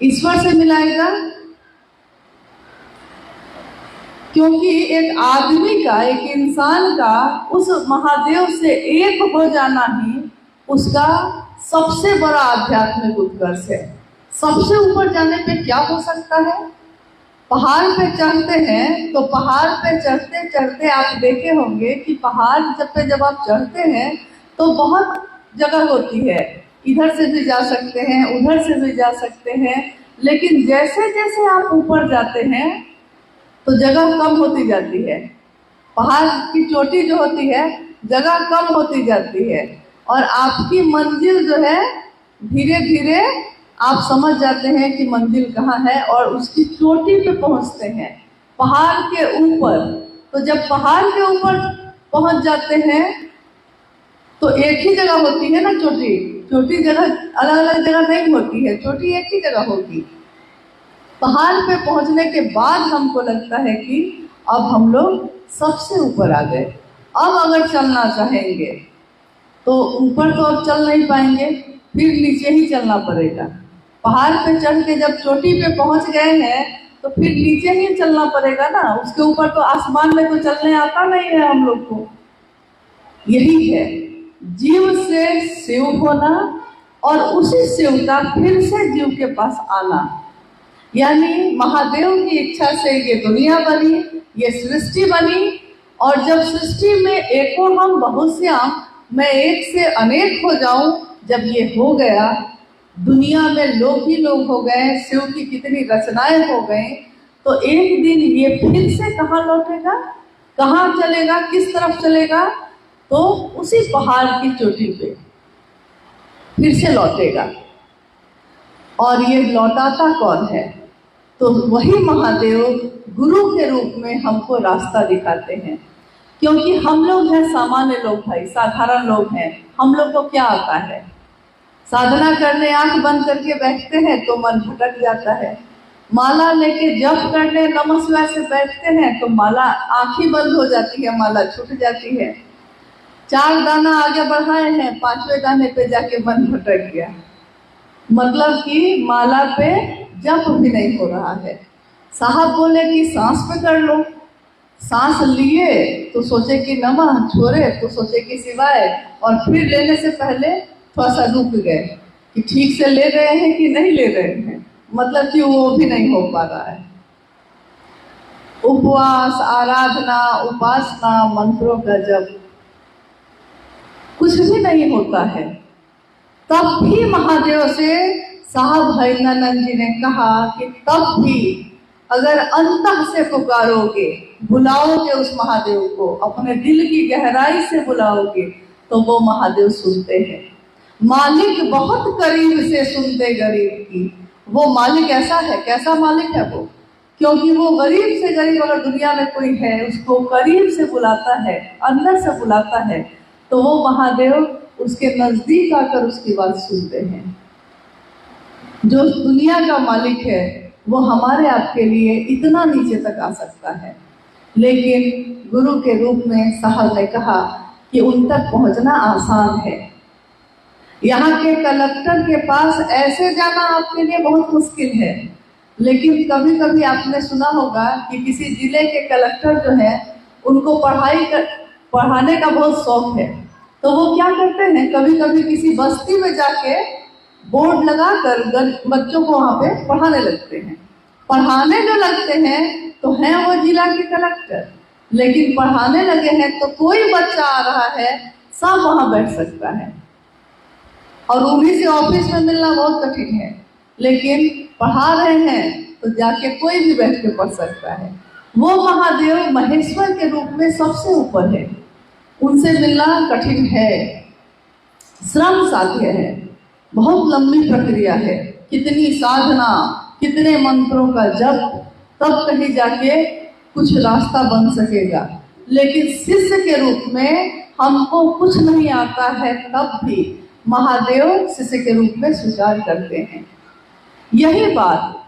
ईश्वर से मिलाएगा। क्योंकि एक आदमी का, एक इंसान का उस महादेव से एक हो जाना ही उसका सबसे बड़ा आध्यात्मिक उत्कर्ष है। सबसे ऊपर जाने पे क्या हो सकता है? पहाड़ पे चढ़ते हैं, तो पहाड़ पे चढ़ते चढ़ते आप देखे होंगे कि पहाड़ जब आप चढ़ते हैं तो बहुत जगह होती है, इधर से भी जा सकते हैं, उधर से भी जा सकते हैं, लेकिन जैसे जैसे आप ऊपर जाते हैं तो जगह कम होती जाती है। पहाड़ की चोटी जो होती है, जगह कम होती जाती है, और आपकी मंजिल जो है धीरे धीरे आप समझ जाते हैं कि मंजिल कहाँ है, और उसकी चोटी पे पहुँचते हैं, पहाड़ के ऊपर। तो जब पहाड़ के ऊपर पहुँच जाते हैं तो एक ही जगह होती है ना चोटी, चोटी जगह अलग अलग जगह नहीं होती है, चोटी एक ही जगह होगी। पहाड़ पे पहुंचने के बाद हमको लगता है कि अब हम लोग सबसे ऊपर आ गए। अब अगर चलना चाहेंगे तो ऊपर तो अब चल नहीं पाएंगे, फिर नीचे ही चलना पड़ेगा। पहाड़ पे चढ़ के जब चोटी पे पहुंच गए हैं तो फिर नीचे ही चलना पड़ेगा ना, उसके ऊपर तो आसमान में तो चलने आता नहीं है हम लोग को। यही है जीव से शिव होना और उसी शिव का फिर से जीव के पास आना। यानी महादेव की इच्छा से ये दुनिया बनी, ये सृष्टि बनी, और जब सृष्टि में एको हम बहुश्याम, मैं एक से अनेक हो जाऊं, जब ये हो गया, दुनिया में लोग ही लोग हो गए, शिव की कितनी रचनाएं हो गई, तो एक दिन ये फिर से कहाँ लौटेगा, कहाँ चलेगा, किस तरफ चलेगा? तो उसी पहाड़ की चोटी पे फिर से लौटेगा। और ये लौटाता कौन है? तो वही महादेव गुरु के रूप में हमको रास्ता दिखाते हैं। क्योंकि हम लोग हैं सामान्य लोग भाई, साधारण लोग हैं, हम लोग को क्या आता है? साधना करने आंख बंद करके बैठते हैं तो मन भटक जाता है, माला लेके जप करने नमः शिवाय से बैठते हैं तो माला आंखें बंद हो जाती है, माला छूट जाती है। 4 दाना आगे बढ़ाए हैं, 5वें दाने पे जाके मन भटक गया, मतलब कि माला पे जप भी नहीं हो रहा है। साहब बोले कि सांस पे कर लो, सांस लिए तो सोचे कि नमः, छोड़े तो सोचे कि शिवाय, और फिर लेने से पहले थोड़ा सा रुक गए कि ठीक से ले रहे हैं कि नहीं ले रहे हैं, मतलब कि वो भी नहीं हो पा रहा है। उपवास, आराधना, उपासना, मंत्रों का जप कुछ भी नहीं होता है। तब भी महादेव से साहब भैरवानंद जी ने कहा कि तब भी अगर अंतः से पुकारोगे, बुलाओगे उस महादेव को, अपने दिल की गहराई से बुलाओगे तो वो महादेव सुनते हैं। मालिक बहुत करीब से सुनते गरीब की। वो मालिक ऐसा है, कैसा मालिक है वो? क्योंकि वो गरीब से गरीब अगर दुनिया में कोई है, उसको करीब से बुलाता है, अंदर से बुलाता है, तो वो महादेव उसके नजदीक आकर उसकी बात सुनते हैं। जो दुनिया का मालिक है वो हमारे आपके लिए इतना नीचे तक आ सकता है, लेकिन गुरु के रूप में साहब ने कहा कि उन तक पहुंचना आसान है। यहाँ के कलेक्टर के पास ऐसे जाना आपके लिए बहुत मुश्किल है, लेकिन कभी कभी आपने सुना होगा कि किसी जिले के कलेक्टर जो है उनको पढ़ाने का बहुत शौक है, तो वो क्या करते हैं, कभी कभी किसी बस्ती में जाके बोर्ड लगाकर बच्चों को वहाँ पे पढ़ाने लगते हैं। पढ़ाने जो लगते हैं तो हैं वो जिला के कलेक्टर, लेकिन पढ़ाने लगे हैं तो कोई बच्चा आ रहा है, सब वहाँ बैठ सकता है, और उन्हीं से ऑफिस में मिलना बहुत कठिन है, लेकिन पढ़ा रहे हैं तो जाके कोई भी बैठ के पढ़ सकता है। वो महादेव महेश्वर के रूप में सबसे ऊपर है, उनसे मिलना कठिन है, श्रम साध्य है, बहुत लंबी प्रक्रिया है, कितनी साधना, कितने मंत्रों का जप, तब कहीं जाके कुछ रास्ता बन सकेगा। लेकिन शिष्य के रूप में हमको कुछ नहीं आता है, तब भी महादेव शिष्य के रूप में स्वीकार करते हैं। यही बात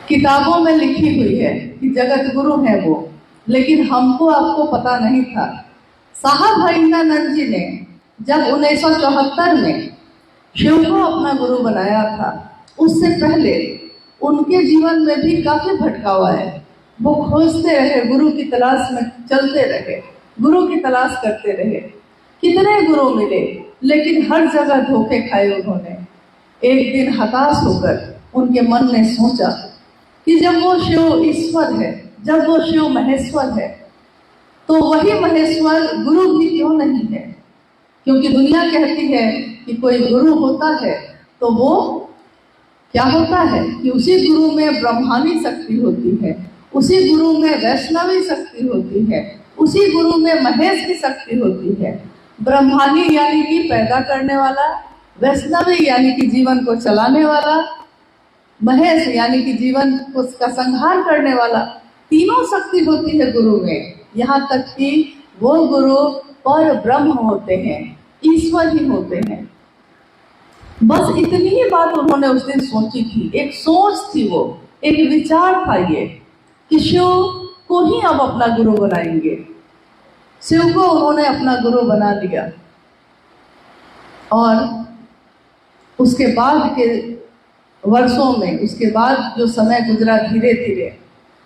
किताबों में लिखी हुई है कि जगत गुरु है वो, लेकिन हमको आपको पता नहीं था। साहब भैरवानंद जी ने जब 1974 में शिव को अपना गुरु बनाया था, उससे पहले उनके जीवन में भी काफी भटकाव आए। वो खोजते रहे, गुरु की तलाश में चलते रहे, गुरु की तलाश करते रहे। कितने गुरु मिले, लेकिन हर जगह धोखे खाए उन्होंने। एक दिन हताश होकर उनके मन ने सोचा कि जब वो शिव ईश्वर है, जब वो शिव महेश्वर है, तो वही महेश्वर गुरु भी क्यों नहीं है? क्योंकि दुनिया कहती है कि कोई गुरु होता है तो वो क्या होता है कि उसी गुरु में ब्रह्मानी शक्ति होती है, उसी गुरु में वैष्णवी शक्ति होती है, उसी गुरु में महेश की शक्ति होती है। ब्रह्मानी यानी कि पैदा करने वाला, वैष्णवी यानी कि जीवन को चलाने वाला, महेश यानी कि जीवन को उसका संहार करने वाला, तीनों शक्ति होती है गुरु में। यहाँ तक कि वो गुरु पर ब्रह्म होते हैं, ईश्वर ही होते हैं। बस इतनी ही बात उन्होंने उस दिन सोची थी, एक सोच थी, वो एक विचार था ये कि शिव को ही अब अपना गुरु बनाएंगे। शिव को उन्होंने अपना गुरु बना लिया, और उसके बाद के वर्षों में, उसके बाद जो समय गुजरा, धीरे धीरे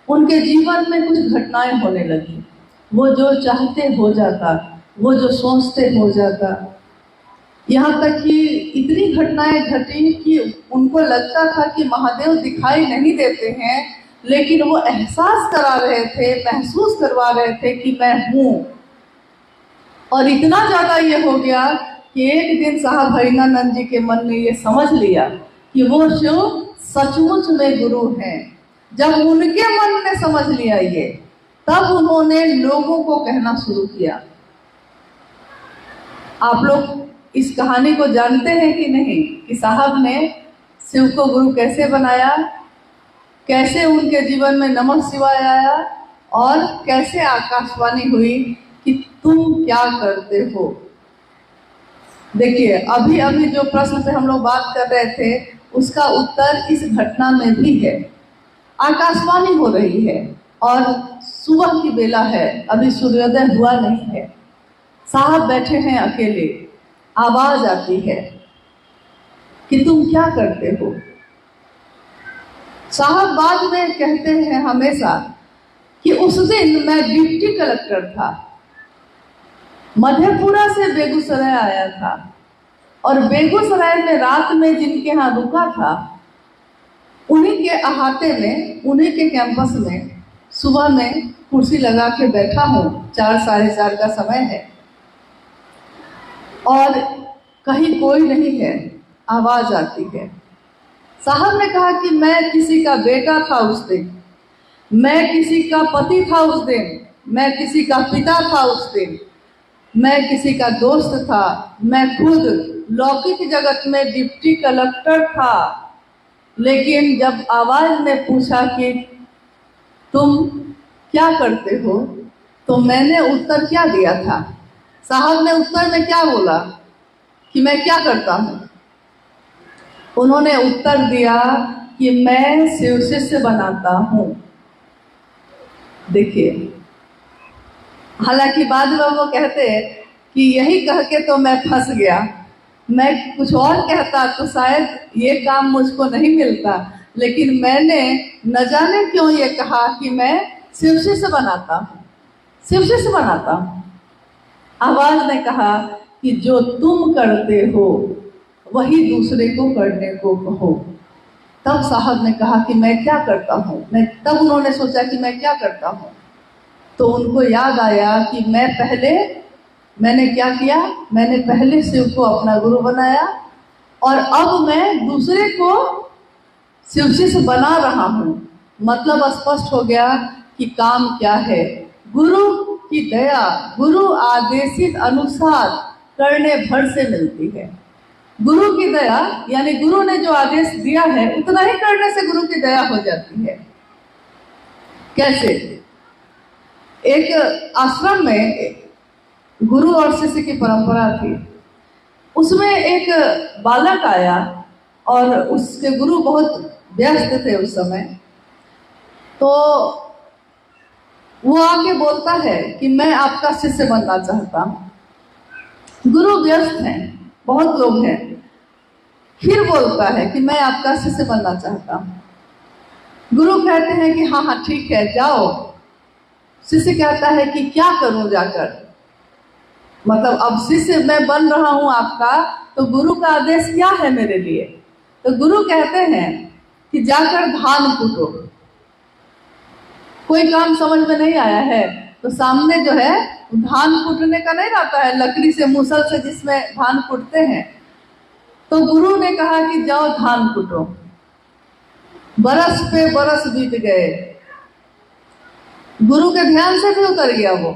उनके जीवन में कुछ घटनाएं होने लगी। वो जो चाहते हो जाता, वो जो सोचते हो जाता। यहाँ तक कि इतनी घटनाएं घटी कि उनको लगता था कि महादेव दिखाई नहीं देते हैं, लेकिन वो एहसास करा रहे थे, महसूस करवा रहे थे कि मैं हूँ। और इतना ज़्यादा ये हो गया कि एक दिन साहब भैरवानंद जी के मन ने ये समझ लिया कि वो शिव सचमुच में गुरु हैं। जब उनके मन ने समझ लिया ये, तब उन्होंने लोगों को कहना शुरू किया। आप लोग इस कहानी को जानते हैं कि नहीं, कि साहब ने शिव को गुरु कैसे बनाया, कैसे उनके जीवन में नमः शिवाय आया, और कैसे आकाशवाणी हुई कि तुम क्या करते हो। देखिए, अभी अभी जो प्रश्न पे हम लोग बात कर रहे थे, उसका उत्तर इस घटना में भी है। आकाशवाणी हो रही है और सुबह की बेला है, अभी सूर्योदय हुआ नहीं है। साहब बैठे हैं अकेले, आवाज आती है कि तुम क्या करते हो। साहब बाद में कहते हैं हमेशा कि उस दिन मैं डिप्टी कलेक्टर था, मधेपुरा से बेगूसराय आया था और बेगूसराय में रात में जिनके यहाँ रुका था उन्हीं के अहाते में, उन्हीं के कैंपस में सुबह में कुर्सी लगा के बैठा हूँ। 4 साढ़े 4 का समय है और कहीं कोई नहीं है, आवाज आती है। साहब ने कहा कि मैं किसी का बेटा था उस दिन, मैं किसी का पति था उस दिन, मैं किसी का पिता था उस दिन, मैं किसी का दोस्त था, मैं खुद लौकिक जगत में डिप्टी कलेक्टर था। लेकिन जब आवाज ने पूछा कि तुम क्या करते हो, तो मैंने उत्तर क्या दिया था? साहब ने उत्तर में क्या बोला कि मैं क्या करता हूँ? उन्होंने उत्तर दिया कि मैं शिव शिष्य बनाता हूँ। देखिए, हालांकि बाद में वो कहते कि यही कह के तो मैं फंस गया, मैं कुछ और कहता तो शायद ये काम मुझको नहीं मिलता, लेकिन मैंने न जाने क्यों ये कहा कि मैं शिव शिष्य बनाता हूँ, शिव शिष्य बनाता हूँ। आवाज ने कहा कि जो तुम करते हो वही दूसरे को करने को कहो। तब साहब ने कहा कि मैं क्या करता हूँ, तब उन्होंने सोचा कि मैं क्या करता हूँ। तो उनको याद आया कि मैंने क्या किया, मैंने पहले शिव को अपना गुरु बनाया और अब मैं दूसरे को शिव शिष्य बना रहा हूँ। मतलब स्पष्ट हो गया कि काम क्या है। गुरु की दया गुरु आदेशित अनुसार करने भर से मिलती है। गुरु की दया यानी गुरु ने जो आदेश दिया है उतना ही करने से गुरु की दया हो जाती है। कैसे? एक आश्रम में गुरु और शिष्य की परंपरा थी। उसमें एक बालक आया और उसके गुरु बहुत व्यस्त थे उस समय। तो वो आके बोलता है कि मैं आपका शिष्य बनना चाहता हूँ। गुरु व्यस्त हैं, बहुत लोग हैं। फिर बोलता है कि मैं आपका शिष्य बनना चाहता हूँ। गुरु कहते हैं कि हाँ हाँ ठीक है जाओ। शिष्य कहता है कि क्या करूं जाकर, मतलब अब शिष्य मैं बन रहा हूं आपका, तो गुरु का आदेश क्या है मेरे लिए? तो गुरु कहते हैं कि जाकर धान कूटो। कोई काम समझ में नहीं आया है तो सामने जो है धान कूटने का नहीं रहता है, लकड़ी से मूसल से जिसमें धान कूटते हैं। तो गुरु ने कहा कि जाओ धान कूटो। बरस पे बरस बीत गए, गुरु के ध्यान से भी उतर गया वो।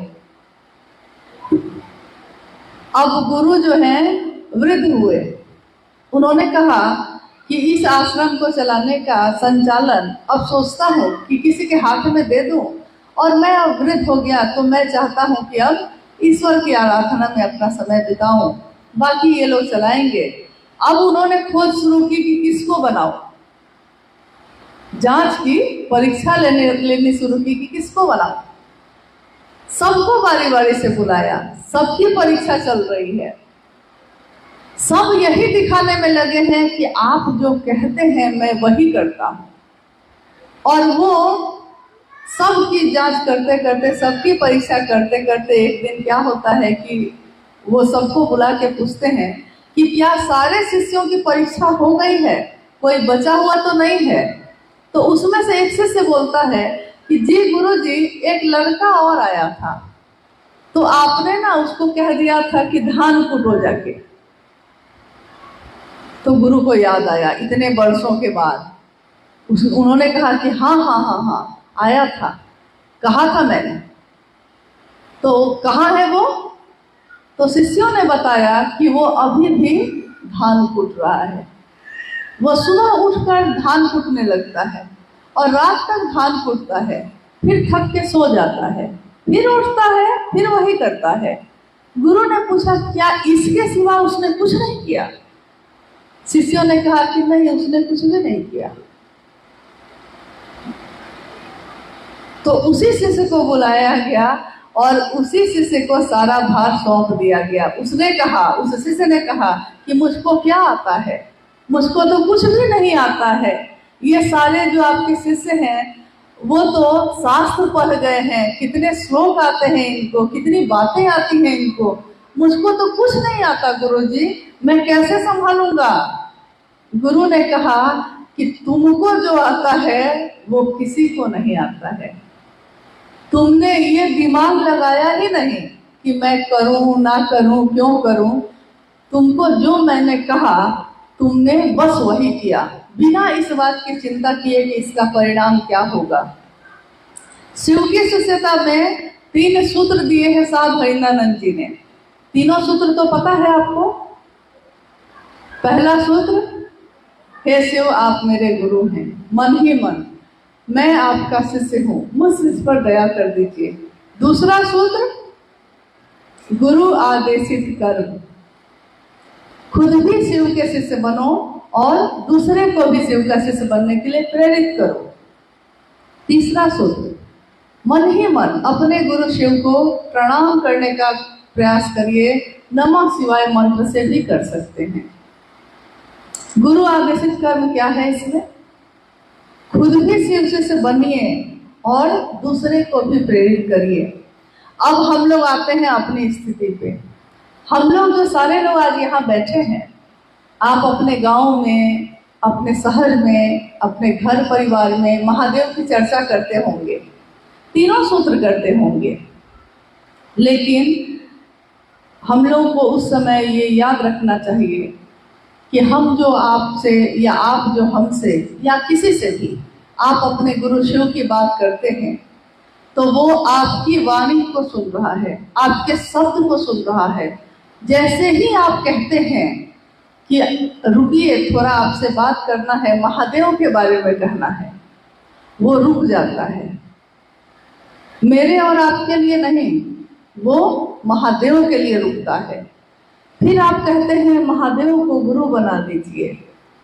अब गुरु जो है वृद्ध हुए। उन्होंने कहा कि इस आश्रम को चलाने का संचालन अब सोचता हूँ कि किसी के हाथ में दे दूं, और मैं अब वृद्ध हो गया तो मैं चाहता हूँ कि अब ईश्वर की आराधना में अपना समय बिताऊं, बाकी ये लोग चलाएंगे। अब उन्होंने खोज शुरू की कि किसको बनाओ, जांच की, परीक्षा लेनी शुरू की कि किसको बनाओ। सबको बारी बारी से बुलाया, सबकी परीक्षा चल रही है। सब यही दिखाने में लगे हैं कि आप जो कहते हैं मैं वही करता हूं। और वो सबकी जांच करते करते, सबकी परीक्षा करते करते एक दिन क्या होता है कि वो सबको बुला के पूछते हैं कि क्या सारे शिष्यों की परीक्षा हो गई है, कोई बचा हुआ तो नहीं है? तो उसमें से एक शिष्य बोलता है कि जी गुरुजी, एक लड़का और आया था, तो आपने ना उसको कह दिया था कि धान कूटो जाके। तो गुरु को याद आया इतने वर्षों के बाद। उन्होंने कहा कि हाँ हाँ हाँ हाँ आया था, कहा था मैंने। तो कहाँ है वो? तो शिष्यों ने बताया कि वो अभी भी धान कूट रहा है। वो सुबह उठकर धान कूटने लगता है और रात तक धान कूटता है, फिर थक के सो जाता है, फिर उठता है, फिर वही करता है। गुरु ने पूछा क्या इसके सिवा उसने कुछ नहीं किया? शिष्यों ने कहा कि नहीं, उसने कुछ भी नहीं किया। तो उसी शिष्य को बुलाया गया और उसी शिष्य को सारा भार सौंप दिया गया। उसने कहा, उस शिष्य ने कहा कि मुझको क्या आता है, मुझको तो कुछ भी नहीं आता है। ये सारे जो आपके शिष्य हैं वो तो शास्त्र पढ़ गए हैं, कितने श्लोक आते हैं इनको, कितनी बातें आती हैं इनको, मुझको तो कुछ नहीं आता गुरुजी, मैं कैसे संभालूंगा। गुरु ने कहा कि तुमको जो आता है वो किसी को नहीं आता है। तुमने ये दिमाग लगाया ही नहीं कि मैं करूं ना करूं, क्यों करूं। तुमको जो मैंने कहा तुमने बस वही किया, बिना इस बात की चिंता किए कि इसका परिणाम क्या होगा। शिव की शिष्यता में 3 सूत्र दिए हैं साहब हरिनानंद जी ने। तीनों सूत्र तो पता है आपको। पहला सूत्र, हे शिव आप मेरे गुरु हैं, मन ही मन मैं आपका शिष्य हूं, मुझ इस पर दया कर दीजिए। दूसरा सूत्र, गुरु आदेशित कर्म, खुद भी शिव के शिष्य बनो और दूसरे को भी शिव का शिष्य बनने के लिए प्रेरित करो। तीसरा सूत्र, मन ही मन अपने गुरु शिव को प्रणाम करने का प्रयास करिए, नमः शिवाय मंत्र से भी कर सकते हैं। गुरु आदेशित कर्म क्या है इसमें? खुद भी शिव शिष्य बनिए और दूसरे को भी प्रेरित करिए। अब हम लोग आते हैं अपनी स्थिति पे। हम लोग जो सारे लोग आज यहाँ बैठे हैं, आप अपने गांव में, अपने शहर में, अपने घर परिवार में महादेव की चर्चा करते होंगे, तीनों सूत्र करते होंगे, लेकिन हम लोग को उस समय ये याद रखना चाहिए कि हम जो आपसे या आप जो हमसे या किसी से भी आप अपने गुरु शिव की बात करते हैं तो वो आपकी वाणी को सुन रहा है, आपके शब्द को सुन रहा है। जैसे ही आप कहते हैं कि रुकिए थोड़ा आपसे बात करना है, महादेव के बारे में कहना है, वो रुक जाता है। मेरे और आपके लिए नहीं, वो महादेव के लिए रुकता है। फिर आप कहते हैं महादेव को गुरु बना दीजिए,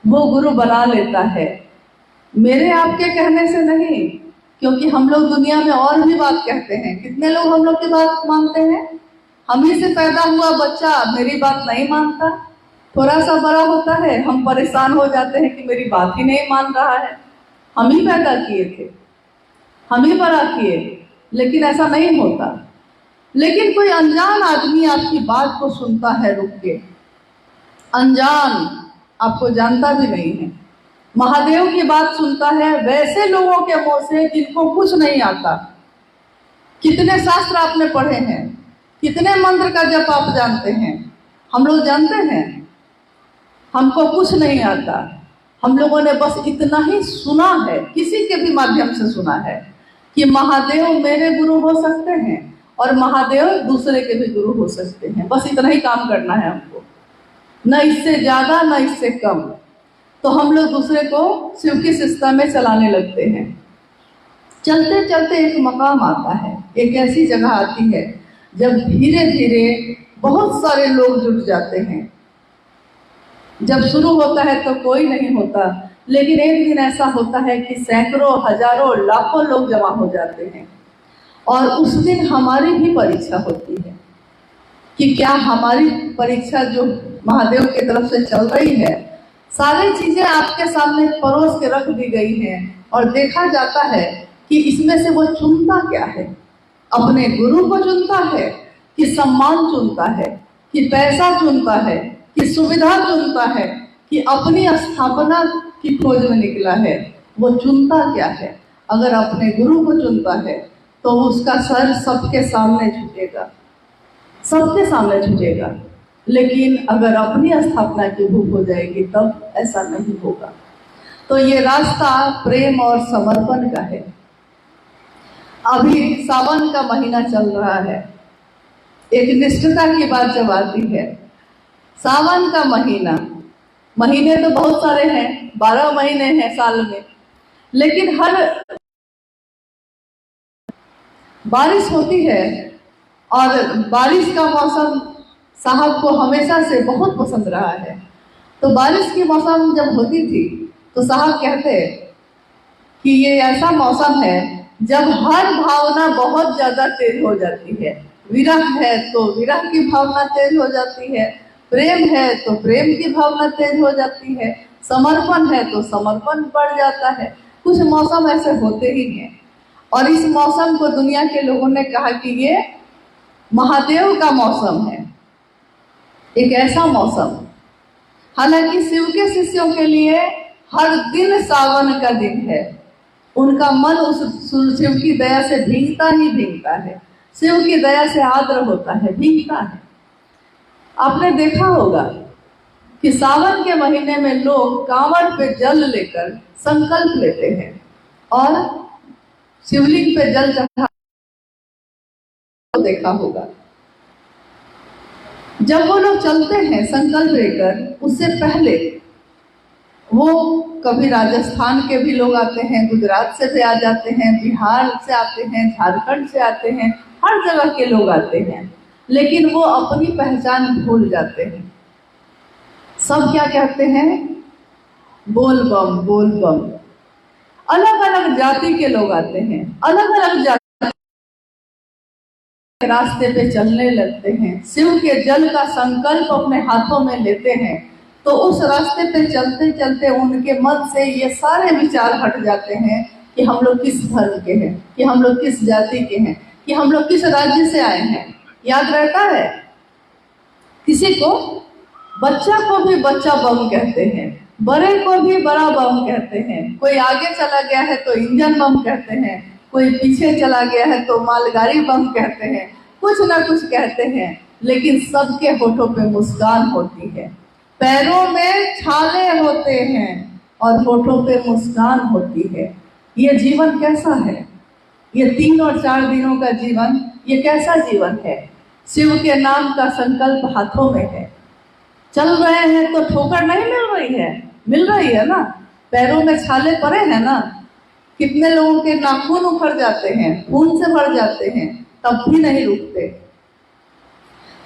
वो गुरु बना लेता है, मेरे आपके कहने से नहीं, क्योंकि हम लोग दुनिया में और भी बात कहते हैं। कितने लोग हम लोग की बात मानते हैं? हम ही से पैदा हुआ बच्चा मेरी बात नहीं मानता, थोड़ा सा बड़ा होता है हम परेशान हो जाते हैं कि मेरी बात ही नहीं मान रहा है। हम ही पैदा किए थे, हम ही बड़ा किए, लेकिन ऐसा नहीं होता। लेकिन कोई अनजान आदमी आपकी बात को सुनता है रुक के, अनजान, आपको जानता भी नहीं है, महादेव की बात सुनता है वैसे लोगों के मुंह से जिनको कुछ नहीं आता। कितने शास्त्र आपने पढ़े हैं, कितने मंत्र का जप आप जानते हैं? हम लोग जानते हैं, हमको कुछ नहीं आता। हम लोगों ने बस इतना ही सुना है, किसी के भी माध्यम से सुना है कि महादेव मेरे गुरु हो सकते हैं और महादेव दूसरे के भी गुरु हो सकते हैं। बस इतना ही काम करना है हमको, न इससे ज्यादा न इससे कम। तो हम लोग दूसरे को शिव की शिष्टता में चलाने लगते हैं। चलते चलते एक मकाम आता है, एक ऐसी जगह आती है जब धीरे धीरे बहुत सारे लोग जुट जाते हैं। जब शुरू होता है तो कोई नहीं होता, लेकिन एक दिन ऐसा होता है कि सैकड़ों, हजारों, लाखों लोग जमा हो जाते हैं। और उस दिन हमारी भी परीक्षा होती है कि क्या हमारी परीक्षा जो महादेव की तरफ से चल रही है, सारी चीजें आपके सामने परोस के रख दी गई हैं और देखा जाता है कि इसमें से वो चुनता क्या है। अपने गुरु को चुनता है कि सम्मान चुनता है, कि पैसा चुनता है, कि सुविधा चुनता है, कि अपनी स्थापना की खोज में निकला है। वो चुनता क्या है? अगर अपने गुरु को चुनता है तो उसका सर सबके सामने झुकेगा, सबके सामने झुकेगा। लेकिन अगर अपनी स्थापना की भूख हो जाएगी तब ऐसा नहीं होगा। तो ये रास्ता प्रेम और समर्पण का है। अभी सावन का महीना चल रहा है, एक निष्ठता की बात जब आती है, सावन का महीना, महीने तो बहुत सारे हैं, 12 महीने हैं साल में, लेकिन हर बारिश होती है और बारिश का मौसम साहब को हमेशा से बहुत पसंद रहा है। तो बारिश की मौसम जब होती थी तो साहब कहते कि ये ऐसा मौसम है जब हर भावना बहुत ज्यादा तेज हो जाती है। विरह है तो विरह की भावना तेज हो जाती है, प्रेम है तो प्रेम की भावना तेज हो जाती है, समर्पण है तो समर्पण बढ़ जाता है। कुछ मौसम ऐसे होते ही हैं और इस मौसम को दुनिया के लोगों ने कहा कि ये महादेव का मौसम है, एक ऐसा मौसम। हालांकि शिव के शिष्यों के लिए हर दिन सावन का दिन है। उनका मन उस शिव की दया से भीगता ही भीगता है, शिव की दया से आर्द्र होता है, भीगता है। आपने देखा होगा कि सावन के महीने में लोग कांवड़ पे जल लेकर संकल्प लेते हैं और शिवलिंग पे जल चढ़ा देखा होगा। जब वो लोग चलते हैं संकल्प लेकर, उससे पहले वो कभी राजस्थान के भी लोग आते हैं, गुजरात से भी आ जाते हैं, बिहार से आते हैं, झारखंड से आते हैं, हर जगह के लोग आते हैं, लेकिन वो अपनी पहचान भूल जाते हैं। सब क्या कहते हैं? बोल बम बोल बम। अलग अलग जाति के लोग आते हैं, अलग अलग जाति रास्ते पे चलने लगते हैं, शिव के जल का संकल्प अपने हाथों में लेते हैं, तो उस रास्ते पे चलते चलते उनके मन से ये सारे विचार हट जाते हैं कि हम लोग किस धर्म के हैं, कि हम लोग किस जाति के हैं, कि हम लोग किस राज्य से आए हैं। याद रहता है? किसी को, बच्चा को भी बच्चा बम कहते हैं, बड़े को भी बड़ा बम कहते हैं। कोई आगे चला गया है तो इंजन बम कहते हैं, कोई पीछे चला गया है तो मालगाड़ी बम कहते हैं, कुछ ना कुछ कहते हैं, लेकिन सबके होठों पे मुस्कान होती है, पैरों में छाले होते हैं और होठों पे मुस्कान होती है। ये जीवन कैसा है? ये 3 और 4 दिनों का जीवन, ये कैसा जीवन है? शिव के नाम का संकल्प हाथों में है, चल रहे हैं तो ठोकर नहीं मिल रही है, मिल रही है ना, पैरों में छाले पड़े हैं ना, कितने लोगों के नाखून उखड़ जाते हैं, खून से भर जाते हैं, तब भी नहीं रुकते।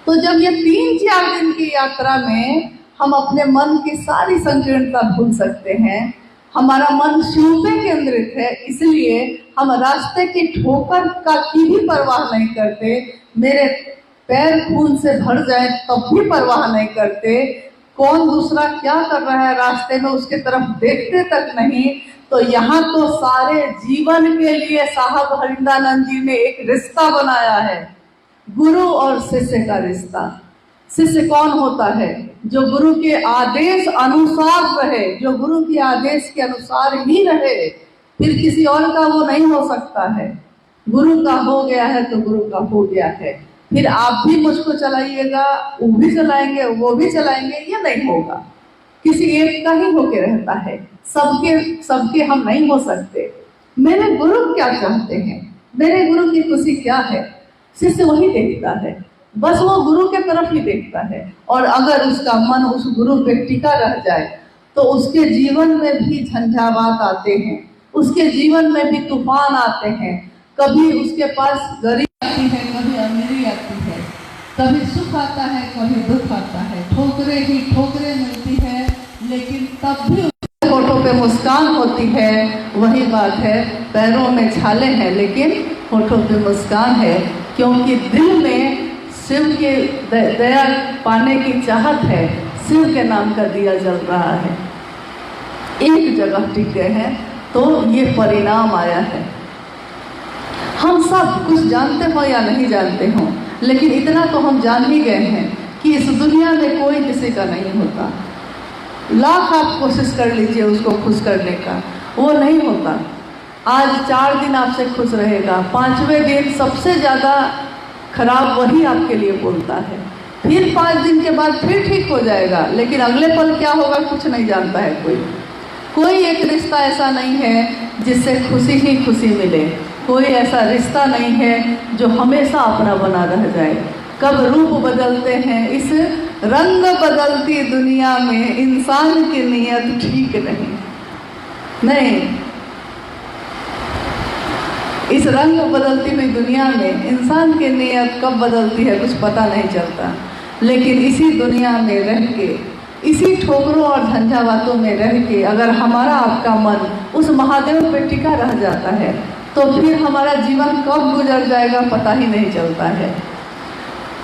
तो जब ये 3-4 दिन की यात्रा में हम अपने मन की सारी संकीर्णता भूल सकते हैं, हमारा मन शिव पे केंद्रित है, इसलिए हम रास्ते की ठोकर की भी परवाह नहीं करते, मेरे पैर खून से भर जाए तब भी परवाह नहीं करते, कौन दूसरा क्या कर रहा है रास्ते में उसके तरफ देखते तक नहीं। तो यहाँ तो सारे जीवन के लिए साहब हरिंदानंद जी ने एक रिश्ता बनाया है, गुरु और शिष्य का रिश्ता। शिष्य कौन होता है? जो गुरु के आदेश अनुसार रहे, जो गुरु के आदेश के अनुसार ही रहे, फिर किसी और का वो नहीं हो सकता है। गुरु का हो गया है तो गुरु का हो गया है, फिर आप भी मुझको चलाइएगा, वो भी चलाएंगे, वो भी चलाएंगे, ये नहीं होगा। किसी एक का ही होके रहता है, सबके हम नहीं हो सकते। मेरे गुरु क्या चाहते हैं, मेरे गुरु की खुशी क्या है, शिष्य वही देखता है, बस वो गुरु के तरफ ही देखता है। और अगर उसका मन उस गुरु पे टिका रह जाए तो उसके जीवन में भी झंझावात आते हैं, उसके जीवन में भी तूफान आते हैं। कभी उसके पास गरीबी आती है, कभी अमीरी आती है, कभी सुख आता है, कभी दुख आता है, ठोकरें ही ठोकरें मिलती है, लेकिन तब भी उसके होठों पे मुस्कान होती है। वही बात है, पैरों में छाले हैं लेकिन होठों पे मुस्कान है, क्योंकि दिल में शिव के दया पाने की चाहत है, शिव के नाम का दिया जल रहा है। एक जगह टिक गए हैं तो ये परिणाम आया है। हम सब कुछ जानते हो या नहीं जानते हो, लेकिन इतना तो हम जान ही गए हैं कि इस दुनिया में कोई किसी का नहीं होता। लाख आप कोशिश कर लीजिए उसको खुश करने का, वो नहीं होता। आज 4 दिन आपसे खुश रहेगा, 5वें दिन सबसे ज़्यादा खराब वही आपके लिए बोलता है, फिर 5 दिन के बाद फिर ठीक हो जाएगा, लेकिन अगले पल क्या होगा कुछ नहीं जानता है कोई एक रिश्ता ऐसा नहीं है जिससे खुशी ही खुशी मिले, कोई ऐसा रिश्ता नहीं है जो हमेशा अपना बना रह जाए। कब रूप बदलते हैं, इस रंग बदलती दुनिया में इंसान की नीयत ठीक नहीं। इस रंग बदलती हुई दुनिया में इंसान की नीयत कब बदलती है कुछ पता नहीं चलता, लेकिन इसी दुनिया में रह के इसी ठोकरों और झंझावातों में रह के अगर हमारा आपका मन उस महादेव पे टिका रह जाता है तो फिर हमारा जीवन कब गुजर जाएगा पता ही नहीं चलता है।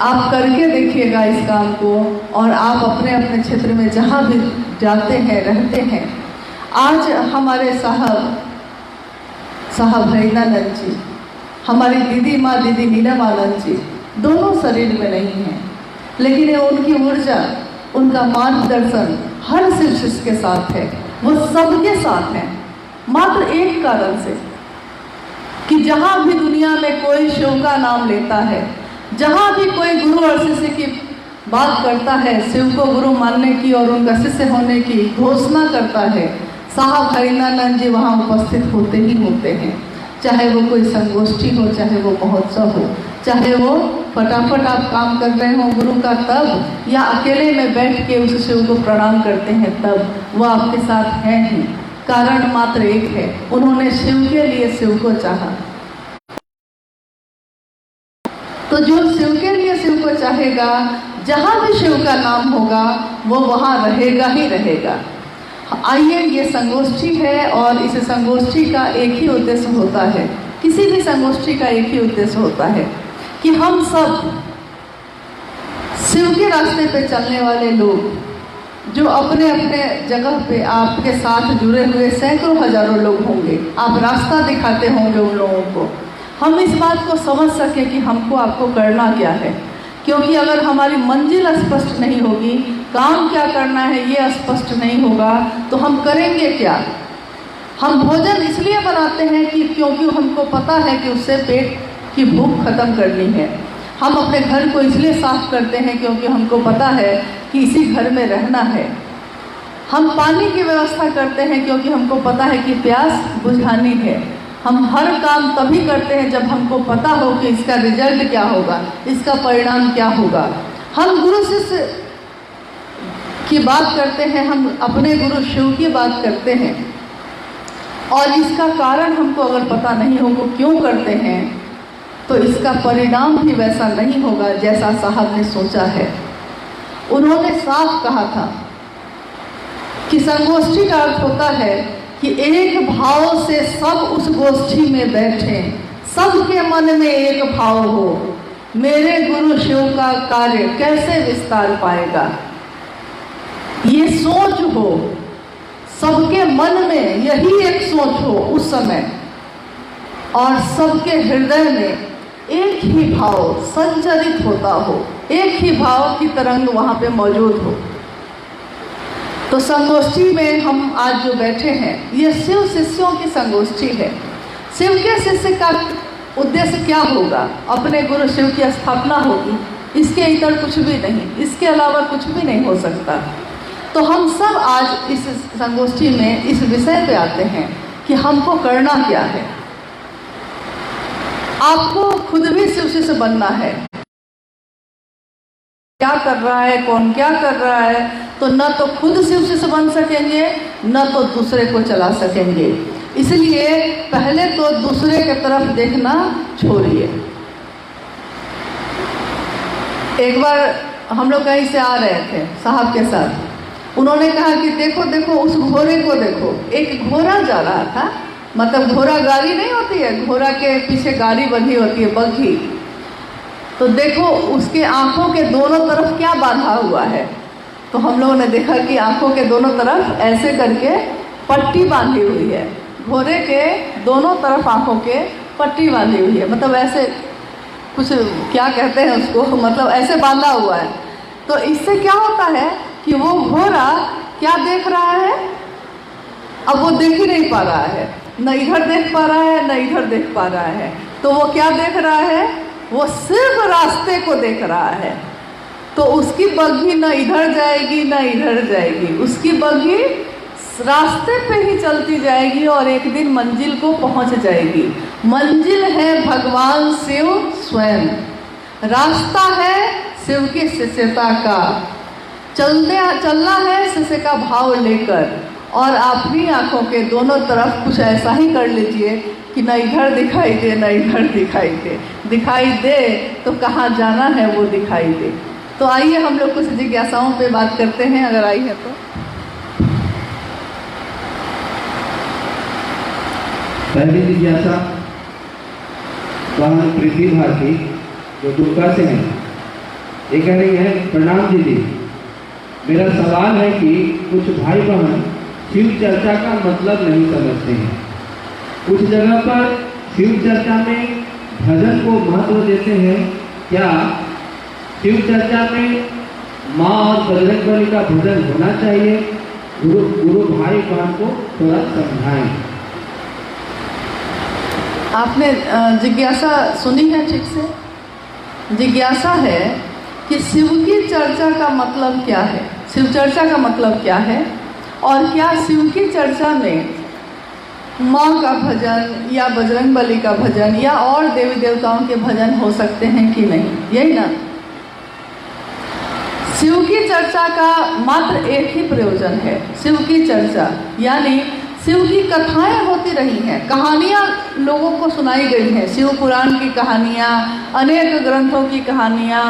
आप करके देखिएगा इस काम को, और आप अपने अपने क्षेत्र में जहाँ भी जाते हैं रहते हैं। आज हमारे साहब हरिनानंद जी, हमारी दीदी माँ दीदी नीलमानंद जी दोनों शरीर में नहीं हैं, लेकिन ये उनकी ऊर्जा, उनका मार्गदर्शन हर शिष्य के साथ है, वो सबके साथ है। मात्र एक कारण से कि जहाँ भी दुनिया में कोई शिव का नाम लेता है, जहाँ भी कोई गुरु और शिष्य की बात करता है, शिव को गुरु मानने की और उनका शिष्य होने की घोषणा करता है, साहब हरिनानंद जी वहाँ उपस्थित होते ही होते हैं। चाहे वो कोई संगोष्ठी हो, चाहे वो महोत्सव हो, चाहे वो फटाफट आप काम कर रहे हो गुरु का तब, या अकेले में बैठ के उस शिव को प्रणाम करते हैं तब, वो आपके साथ है ही। कारण मात्र एक है, उन्होंने शिव के लिए शिव को चाहा। तो जो शिव के लिए शिव को चाहेगा, जहाँ भी शिव का नाम होगा वो वहाँ रहेगा ही रहेगा। आइए, ये संगोष्ठी है और इस संगोष्ठी का एक ही उद्देश्य होता है, किसी भी संगोष्ठी का एक ही उद्देश्य होता है कि हम सब शिव के रास्ते पे चलने वाले लोग, जो अपने अपने जगह पे आपके साथ जुड़े हुए सैकड़ों हजारों लोग होंगे, आप रास्ता दिखाते होंगे उन लोगों को, हम इस बात को समझ सके कि हमको आपको करना क्या है। क्योंकि अगर हमारी मंजिल स्पष्ट नहीं होगी, काम क्या करना है ये स्पष्ट नहीं होगा, तो हम करेंगे क्या। हम भोजन इसलिए बनाते हैं कि क्योंकि हमको पता है कि उससे पेट की भूख खत्म करनी है। हम अपने घर को इसलिए साफ करते हैं क्योंकि हमको पता है कि इसी घर में रहना है। हम पानी की व्यवस्था करते हैं क्योंकि हमको पता है कि प्यास बुझानी है। हम हर काम तभी करते हैं जब हमको पता हो कि इसका रिजल्ट क्या होगा, इसका परिणाम क्या होगा। हम गुरु शिष्य की बात करते हैं, हम अपने गुरु शिव की बात करते हैं, और इसका कारण हमको अगर पता नहीं हो वो क्यों करते हैं, तो इसका परिणाम भी वैसा नहीं होगा जैसा साहब ने सोचा है। उन्होंने साफ कहा था कि संगोष्ठी का अर्थ होता है कि एक भाव से सब उस गोष्ठी में बैठे, सबके मन में एक भाव हो, मेरे गुरु शिव का कार्य कैसे विस्तार पाएगा, ये सोच हो, सबके मन में यही एक सोच हो उस समय, और सबके हृदय में एक ही भाव संचरित होता हो, एक ही भाव की तरंग वहाँ पे मौजूद हो। तो संगोष्ठी में हम आज जो बैठे हैं, ये शिव शिष्यों की संगोष्ठी है। शिव के शिष्य का उद्देश्य क्या होगा? अपने गुरु शिव की स्थापना होगी, इसके इतर कुछ भी नहीं, इसके अलावा कुछ भी नहीं हो सकता। तो हम सब आज इस संगोष्ठी में इस विषय पे आते हैं कि हमको करना क्या है। आपको खुद भी शिव शिष्य बनना है। क्या कर रहा है, कौन क्या कर रहा है, तो न तो खुद शिव शिष्य बन सकेंगे, न तो दूसरे को चला सकेंगे। इसलिए पहले तो दूसरे की तरफ देखना छोड़िए। एक बार हम लोग कहीं से आ रहे थे साहब के साथ, उन्होंने कहा कि देखो देखो उस घोड़े को देखो। एक घोड़ा जा रहा था, मतलब घोड़ा गाड़ी नहीं होती है, घोड़ा के पीछे गाड़ी बंधी होती है, बग्घी। तो देखो उसके आंखों के दोनों तरफ क्या बांधा हुआ है। तो हम लोगों ने देखा कि आंखों के दोनों तरफ ऐसे करके पट्टी बांधी हुई है। घोड़े के दोनों तरफ आंखों के पट्टी बांधी हुई है, मतलब ऐसे कुछ क्या कहते हैं उसको, मतलब ऐसे बांधा हुआ है। तो इससे क्या होता है कि वो घोड़ा क्या देख रहा है, अब वो देख ही नहीं पा रहा है, न इधर देख पा रहा है न इधर देख पा रहा है। तो वो क्या देख रहा है, वो सिर्फ रास्ते को देख रहा है। तो उसकी बग्घी न इधर जाएगी न इधर जाएगी, उसकी बग्घी रास्ते पे ही चलती जाएगी और एक दिन मंजिल को पहुंच जाएगी। मंजिल है भगवान शिव स्वयं, रास्ता है शिव की शिष्यता का। चलना है शिष्य का भाव लेकर, और अपनी आंखों के दोनों तरफ कुछ ऐसा ही कर लीजिए कि न इधर दिखाई दे न इधर दिखाई दे। दिखाई दे तो कहाँ जाना है वो दिखाई दे। तो आइए हम लोग कुछ जिज्ञासाओं पे बात करते हैं, अगर आई है तो। पहली जिज्ञासा बहन प्रीति भारती जो दुर्गा से हैं, ये कह रही है, प्रणाम दीदी, मेरा सवाल है कि कुछ भाई बहन शिव चर्चा का मतलब नहीं समझते हैं। कुछ जगह पर शिव चर्चा में भजन को महत्व देते हैं, क्या शिव चर्चा में माँ और बजरंगबली का भजन होना चाहिए? गुरु भाई बहन को थोड़ा समझाएं। आपने जिज्ञासा सुनी है ठीक से? जिज्ञासा है कि शिव की चर्चा का मतलब क्या है, शिव चर्चा का मतलब क्या है, और क्या शिव की चर्चा में माँ का भजन या बजरंगबली का भजन या और देवी देवताओं के भजन हो सकते हैं कि नहीं, यही ना? शिव की चर्चा का मात्र एक ही प्रयोजन है, शिव की चर्चा यानी शिव की कथाएं होती रही हैं, कहानियाँ लोगों को सुनाई गई हैं, शिव पुराण की कहानियाँ, अनेक ग्रंथों की कहानियाँ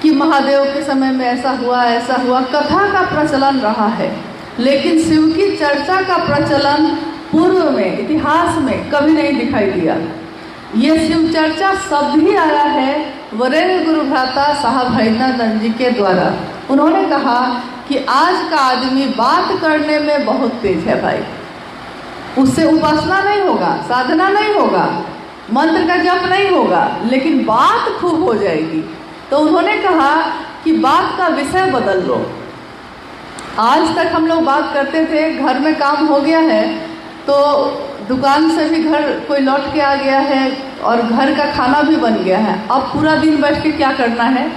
कि महादेव के समय में ऐसा हुआ, कथा का प्रचलन रहा है। लेकिन शिव की चर्चा का प्रचलन पूर्व में, इतिहास में कभी नहीं दिखाई दिया। ये शिव चर्चा शब्द ही आया है वरेण्य गुरु भ्राता साहब हरिनाथ जी के द्वारा। उन्होंने कहा कि आज का आदमी बात करने में बहुत तेज है भाई, उससे उपासना नहीं होगा, साधना नहीं होगा, मंत्र का जप नहीं होगा, लेकिन बात खूब हो जाएगी। तो उन्होंने कहा कि बात का विषय बदल लो। आज तक हम लोग बात करते थे, घर में काम हो गया है तो दुकान से भी घर कोई लौट के आ गया है और घर का खाना भी बन गया है, अब पूरा दिन बैठ के क्या करना है?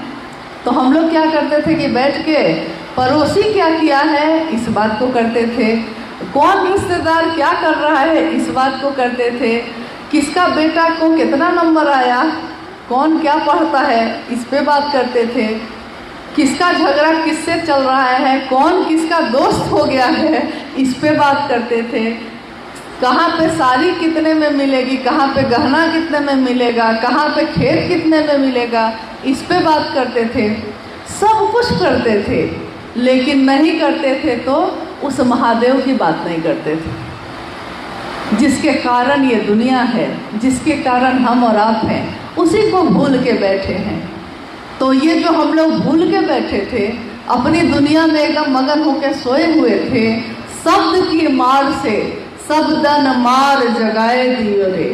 तो हम लोग क्या करते थे कि बैठ के पड़ोसी क्या किया है इस बात को करते थे, कौन रिश्तेदार क्या कर रहा है इस बात को करते थे, किसका बेटा को कितना नंबर आया, कौन क्या पढ़ता है इस पे बात करते थे, किसका झगड़ा किससे चल रहा है, कौन किसका दोस्त हो गया है इस पे बात करते थे, कहाँ पे साड़ी कितने में मिलेगी, कहाँ पे गहना कितने में मिलेगा, कहाँ पे खेत कितने में मिलेगा, इस पे बात करते थे। सब कुछ करते थे, लेकिन नहीं करते थे तो उस महादेव की बात नहीं करते थे, जिसके कारण ये दुनिया है, जिसके कारण हम और आप हैं, उसी को भूल के बैठे हैं। तो ये जो हम लोग भूल के बैठे थे, अपनी दुनिया में एकदम मगन होकर सोए हुए थे, शब्द की मार से शब्दन मार जगाए दियो रे,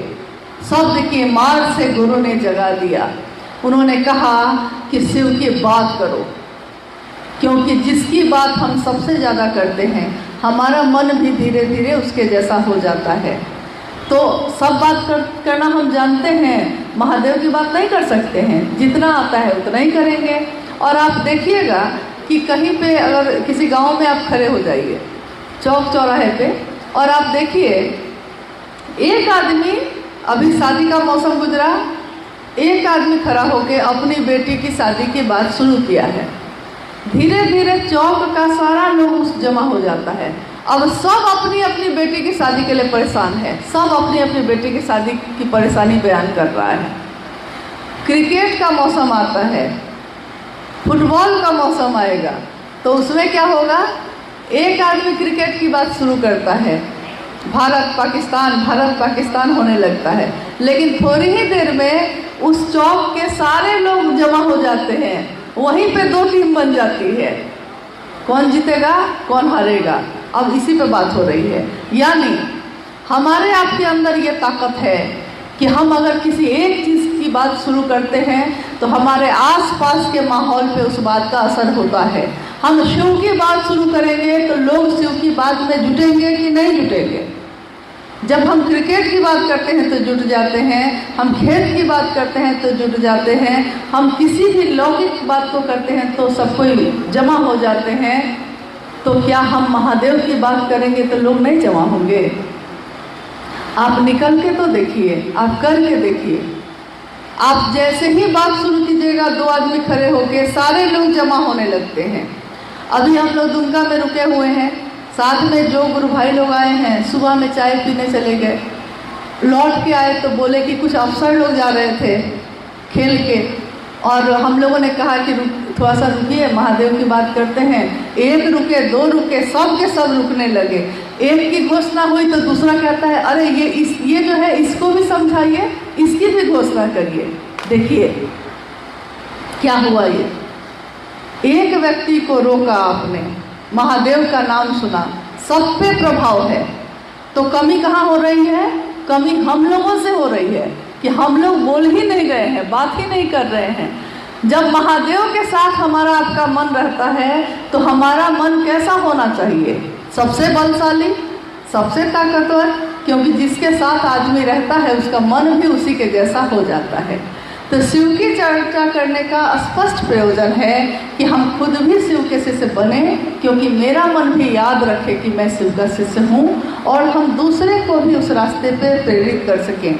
शब्द की मार से गुरु ने जगा दिया। उन्होंने कहा कि शिव की बात करो, क्योंकि जिसकी बात हम सबसे ज़्यादा करते हैं हमारा मन भी धीरे धीरे उसके जैसा हो जाता है। तो सब बात करना हम जानते हैं, महादेव की बात नहीं कर सकते हैं, जितना आता है उतना ही करेंगे। और आप देखिएगा कि कहीं पे अगर किसी गांव में आप खड़े हो जाइए चौक चौराहे पे, और आप देखिए एक आदमी, अभी शादी का मौसम गुजरा, एक आदमी खड़ा होकर अपनी बेटी की शादी की बात शुरू किया है, धीरे धीरे चौक का सारा लोग जमा हो जाता है। अब सब अपनी अपनी बेटी की शादी के लिए परेशान है, सब अपनी अपनी बेटी की शादी की परेशानी बयान कर रहा है। क्रिकेट का मौसम आता है, फुटबॉल का मौसम आएगा, तो उसमें क्या होगा, एक आदमी क्रिकेट की बात शुरू करता है, भारत पाकिस्तान होने लगता है, लेकिन थोड़ी ही देर में उस चौक के सारे लोग जमा हो जाते हैं, वहीं पे दो टीम बन जाती है, कौन जीतेगा कौन हारेगा, अब इसी पे बात हो रही है। यानी हमारे आपके अंदर ये ताकत है कि हम अगर किसी एक चीज़ की बात शुरू करते हैं तो हमारे आसपास के माहौल पे उस बात का असर होता है। हम शिव की बात शुरू करेंगे तो लोग शिव की बात में जुटेंगे कि नहीं जुटेंगे। जब हम क्रिकेट की बात करते हैं तो जुट जाते हैं, हम खेत की बात करते हैं तो जुट जाते हैं, हम किसी भी लौकिक बात को करते हैं तो सब कोई जमा हो जाते हैं। तो क्या हम महादेव की बात करेंगे तो लोग नहीं जमा होंगे? आप निकल के तो देखिए, आप करके देखिए। आप जैसे ही बात शुरू कीजिएगा, दो आदमी खड़े होके सारे लोग जमा होने लगते हैं। अभी हम लोग दुमका में रुके हुए हैं, साथ में जो गुरु भाई लोग आए हैं, सुबह में चाय पीने चले गए, लौट के आए तो बोले कि कुछ अफसर लोग जा रहे थे खेल के, और हम लोगों ने कहा कि थोड़ा सा रुकिए, महादेव की बात करते हैं। एक रुके, दो रुके, सब के सब रुकने लगे। एक की घोषणा हुई तो दूसरा कहता है अरे ये जो है इसको भी समझाइए, इसकी भी घोषणा करिए। देखिए क्या हुआ। ये एक व्यक्ति को रोका आपने, महादेव का नाम सुना, सब पे प्रभाव है। तो कमी कहाँ हो रही है? कमी हम लोगों से हो रही है कि हम लोग बोल ही नहीं गए हैं, बात ही नहीं कर रहे हैं। जब महादेव के साथ हमारा आपका मन रहता है तो हमारा मन कैसा होना चाहिए? सबसे बलशाली, सबसे ताकतवर, क्योंकि जिसके साथ आदमी रहता है उसका मन भी उसी के जैसा हो जाता है। तो शिव की चर्चा करने का स्पष्ट प्रयोजन है कि हम खुद भी शिव के शिष्य बने, क्योंकि मेरा मन भी याद रखे कि मैं शिव का शिष्य हूँ, और हम दूसरे को भी उस रास्ते पे प्रेरित कर सकें।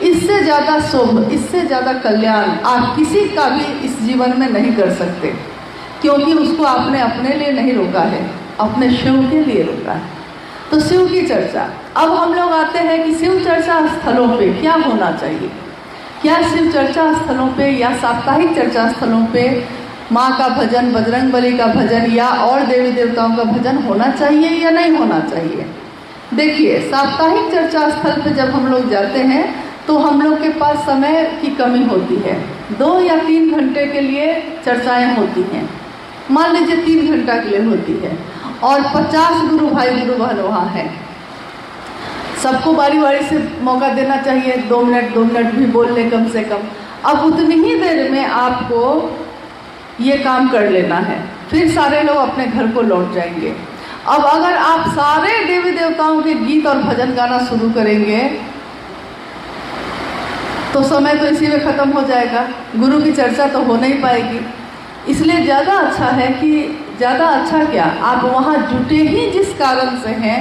इससे ज़्यादा शुभ, इससे ज़्यादा कल्याण आप किसी का भी इस जीवन में नहीं कर सकते, क्योंकि उसको आपने अपने लिए नहीं रोका है, अपने शिव के लिए रोका है। तो शिव की चर्चा, अब हम लोग आते हैं कि शिव चर्चा स्थलों पे क्या होना चाहिए। क्या शिव चर्चा स्थलों पे या साप्ताहिक चर्चा स्थलों पे माँ का भजन, बजरंगबली का भजन या और देवी देवताओं का भजन होना चाहिए या नहीं होना चाहिए? देखिए, साप्ताहिक चर्चा स्थल पे जब हम लोग जाते हैं तो हम लोग के पास समय की कमी होती है। 2 या 3 घंटे के लिए चर्चाएं होती हैं, मान लीजिए 3 घंटा के लिए होती है, और 50 गुरु भाई गुरु बहन वहाँ हैं। सबको बारी बारी से मौका देना चाहिए, 2 मिनट भी बोल ले कम से कम। अब उतनी ही देर में आपको ये काम कर लेना है, फिर सारे लोग अपने घर को लौट जाएंगे। अब अगर आप सारे देवी देवताओं के गीत और भजन गाना शुरू करेंगे तो समय तो इसी में ख़त्म हो जाएगा, गुरु की चर्चा तो हो नहीं पाएगी। इसलिए ज़्यादा अच्छा है कि ज़्यादा अच्छा क्या, आप वहाँ जुटे ही जिस कारण से हैं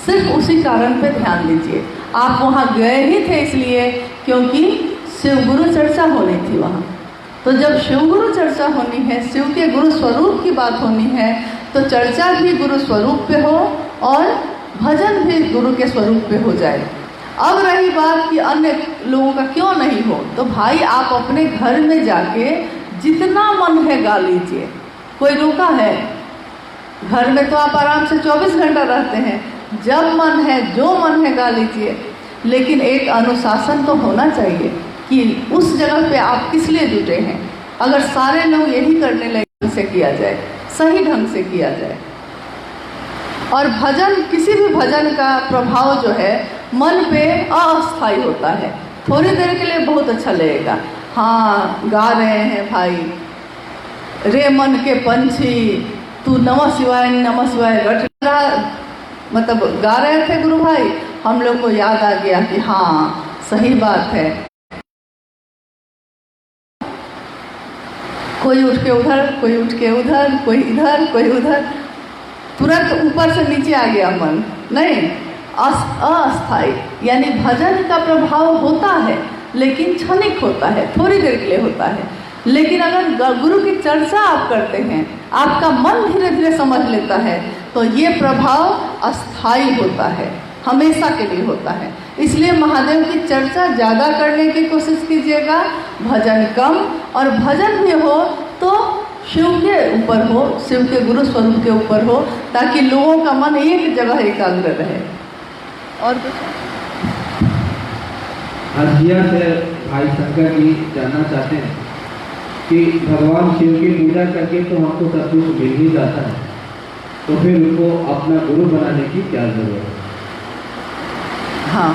सिर्फ उसी कारण पे ध्यान दीजिए। आप वहाँ गए ही थे इसलिए क्योंकि शिव गुरु चर्चा होनी थी वहाँ। तो जब शिव गुरु चर्चा होनी है, शिव के गुरु स्वरूप की बात होनी है, तो चर्चा भी गुरु स्वरूप पे हो और भजन भी गुरु के स्वरूप पे हो जाए। अब रही बात कि अन्य लोगों का क्यों नहीं हो, तो भाई आप अपने घर में जाके जितना मन है गा लीजिए, कोई रोका है? घर में तो आप आराम से 24 घंटा रहते हैं, जब मन है जो मन है गा लीजिए। लेकिन एक अनुशासन तो होना चाहिए कि उस जगह पे आप किस लिए जुटे हैं। अगर सारे लोग यही करने लगे से किया जाए, सही ढंग से किया जाए। और भजन, किसी भी भजन का प्रभाव जो है मन पे अस्थायी होता है। थोड़ी देर के लिए बहुत अच्छा लगेगा, हाँ गा रहे हैं भाई, रे मन के पंछी तू नमः शिवाय रट रहा, मतलब गा रहे थे गुरु भाई, हम लोग को याद आ गया कि हाँ सही बात है। कोई उठ के उधर, कोई उठ के उधर, कोई इधर, कोई उधर, तुरंत ऊपर से नीचे आ गया मन। नहीं, अस्थायी, यानी भजन का प्रभाव होता है लेकिन क्षणिक होता है, थोड़ी देर के लिए होता है। लेकिन अगर गुरु की चर्चा आप करते हैं, आपका मन धीरे धीरे समझ लेता है, तो ये प्रभाव अस्थायी होता है, हमेशा के लिए होता है। इसलिए महादेव की चर्चा ज़्यादा करने की कोशिश कीजिएगा, भजन कम, और भजन भी हो तो शिव के ऊपर हो, शिव के गुरु स्वरूप के ऊपर हो, ताकि लोगों का मन एक जगह एकाग्र रहे। और हसिया से भाई शंकर जी जानना चाहते हैं कि भगवान शिव की पूजा करके तो हमको सब कुछ मिल ही जाता है, तो फिर उनको अपना गुरु बनाने की क्या जरूरत है? हाँ,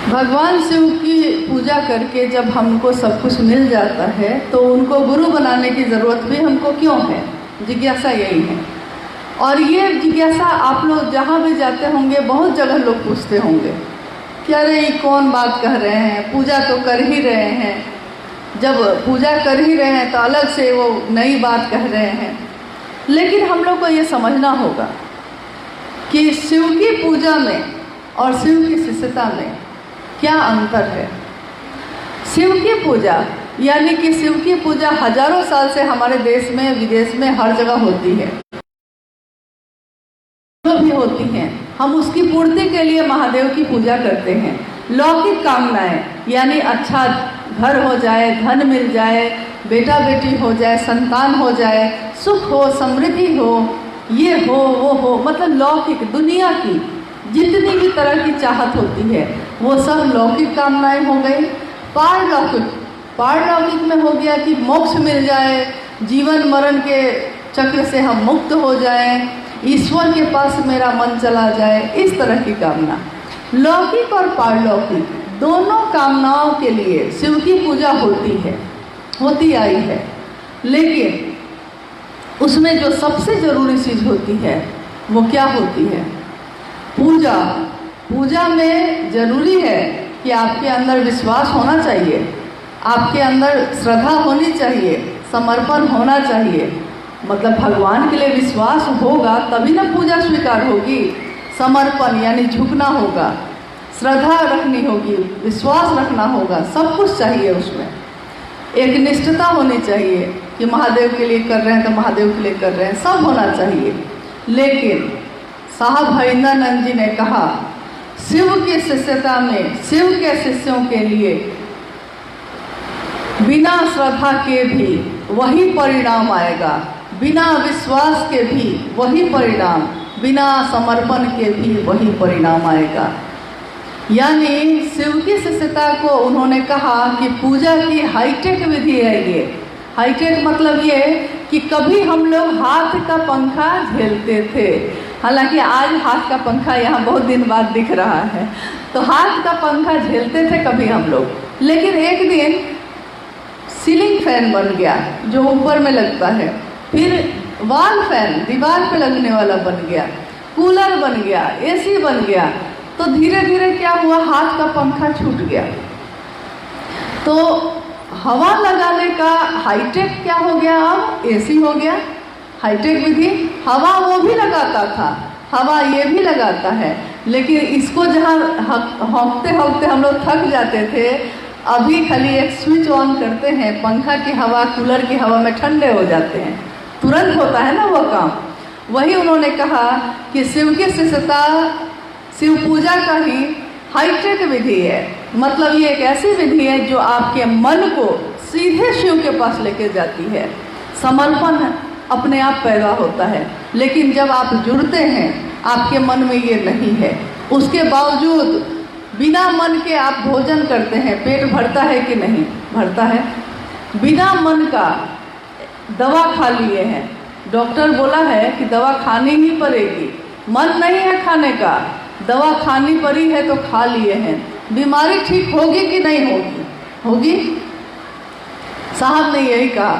भगवान शिव की पूजा करके जब हमको सब कुछ मिल जाता है तो उनको गुरु बनाने की ज़रूरत भी हमको क्यों है? जिज्ञासा यही है। और ये जिज्ञासा आप लोग जहाँ भी जाते होंगे, बहुत जगह लोग पूछते होंगे कि अरे ये कौन बात कह रहे हैं, पूजा तो कर ही रहे हैं। जब पूजा कर ही रहे हैं तो अलग से वो नई बात कह रहे हैं। लेकिन हम लोग को ये समझना होगा कि शिव की पूजा में और शिव की शिष्यता में क्या अंतर है। शिव की पूजा यानी कि शिव की पूजा हजारों साल से हमारे देश में, विदेश में हर जगह होती है, जो भी होती हैं, हम उसकी पूर्ति के लिए महादेव की पूजा करते हैं। लौकिक कामनाएं यानी अच्छा घर हो जाए, धन मिल जाए, बेटा बेटी हो जाए, संतान हो जाए, सुख हो, समृद्धि हो, ये हो वो हो, मतलब लौकिक दुनिया की जितनी भी तरह की चाहत होती है वो सब लौकिक कामनाएं हो गई। पारलौकिक में हो गया कि मोक्ष मिल जाए, जीवन मरण के चक्र से हम मुक्त हो जाएं, ईश्वर के पास मेरा मन चला जाए, इस तरह की कामना। लौकिक और पारलौकिक दोनों कामनाओं के लिए शिव की पूजा होती आई है, लेकिन उसमें जो सबसे ज़रूरी चीज़ होती है वो क्या होती है? पूजा में ज़रूरी है कि आपके अंदर विश्वास होना चाहिए, आपके अंदर श्रद्धा होनी चाहिए, समर्पण होना चाहिए। मतलब भगवान के लिए विश्वास होगा तभी ना पूजा स्वीकार होगी। समर्पण यानी झुकना होगा, श्रद्धा रखनी होगी, विश्वास रखना होगा, सब कुछ चाहिए उसमें। एक निष्ठता होनी चाहिए कि महादेव के लिए कर रहे हैं तो महादेव के लिए कर रहे हैं, सब होना चाहिए। लेकिन साहब हरिंद्रानंद जी ने कहा शिव की शिष्यता में, शिव के शिष्यों के लिए बिना श्रद्धा के भी वही परिणाम आएगा, बिना विश्वास के भी वही परिणाम, बिना समर्पण के भी वही परिणाम आएगा। यानी शिव की शिष्यता को उन्होंने कहा कि पूजा की हाईटेक विधि है ये। हाईटेक मतलब ये कि कभी हम लोग हाथ का पंखा झेलते थे, हालांकि आज हाथ का पंखा यहाँ बहुत दिन बाद दिख रहा है, तो हाथ का पंखा झेलते थे कभी हम लोग, लेकिन एक दिन सीलिंग फैन बन गया जो ऊपर में लगता है, फिर वॉल फैन दीवार पे लगने वाला बन गया, कूलर बन गया, एसी बन गया, तो धीरे धीरे क्या हुआ, हाथ का पंखा छूट गया। तो हवा लगाने का हाईटेक क्या हो गया, अब एसी हो गया। हाईटेक विधि हवा वो भी लगाता था, हवा ये भी लगाता है, लेकिन इसको जहाँ हौंकते हौंकते हम लोग थक जाते थे, अभी खाली एक स्विच ऑन करते हैं, पंखा की हवा कूलर की हवा में ठंडे हो जाते हैं, तुरंत होता है ना वो काम। वही उन्होंने कहा कि शिव की शिष्यता शिव पूजा का ही हाईटेक विधि है। मतलब ये एक ऐसी विधि है जो आपके मन को सीधे शिव के पास लेके जाती है। समर्पण अपने आप पैदा होता है, लेकिन जब आप जुड़ते हैं आपके मन में ये नहीं है, उसके बावजूद बिना मन के आप भोजन करते हैं, पेट भरता है कि नहीं भरता है? बिना मन का दवा खा लिए हैं, डॉक्टर बोला है कि दवा खानी ही पड़ेगी, मन नहीं है खाने का, दवा खानी पड़ी है तो खा लिए हैं, बीमारी ठीक होगी कि नहीं होगी? होगी। साहब ने यही कहा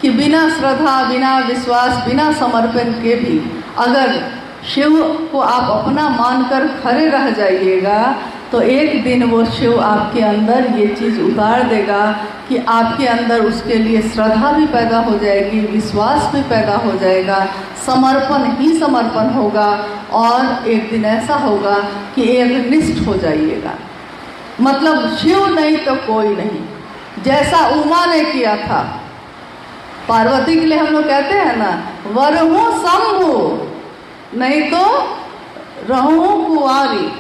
कि बिना श्रद्धा, बिना विश्वास, बिना समर्पण के भी अगर शिव को आप अपना मानकर खड़े रह जाइएगा तो एक दिन वो शिव आपके अंदर ये चीज़ उतार देगा कि आपके अंदर उसके लिए श्रद्धा भी पैदा हो जाएगी, विश्वास भी पैदा हो जाएगा, समर्पण ही समर्पण होगा, और एक दिन ऐसा होगा कि एक निष्ठ हो जाइएगा। मतलब शिव नहीं तो कोई नहीं, जैसा उमा ने किया था। पार्वती के लिए हम लोग कहते हैं ना, वरहूँ शंभु नहीं तो रहूँ कुंवारी।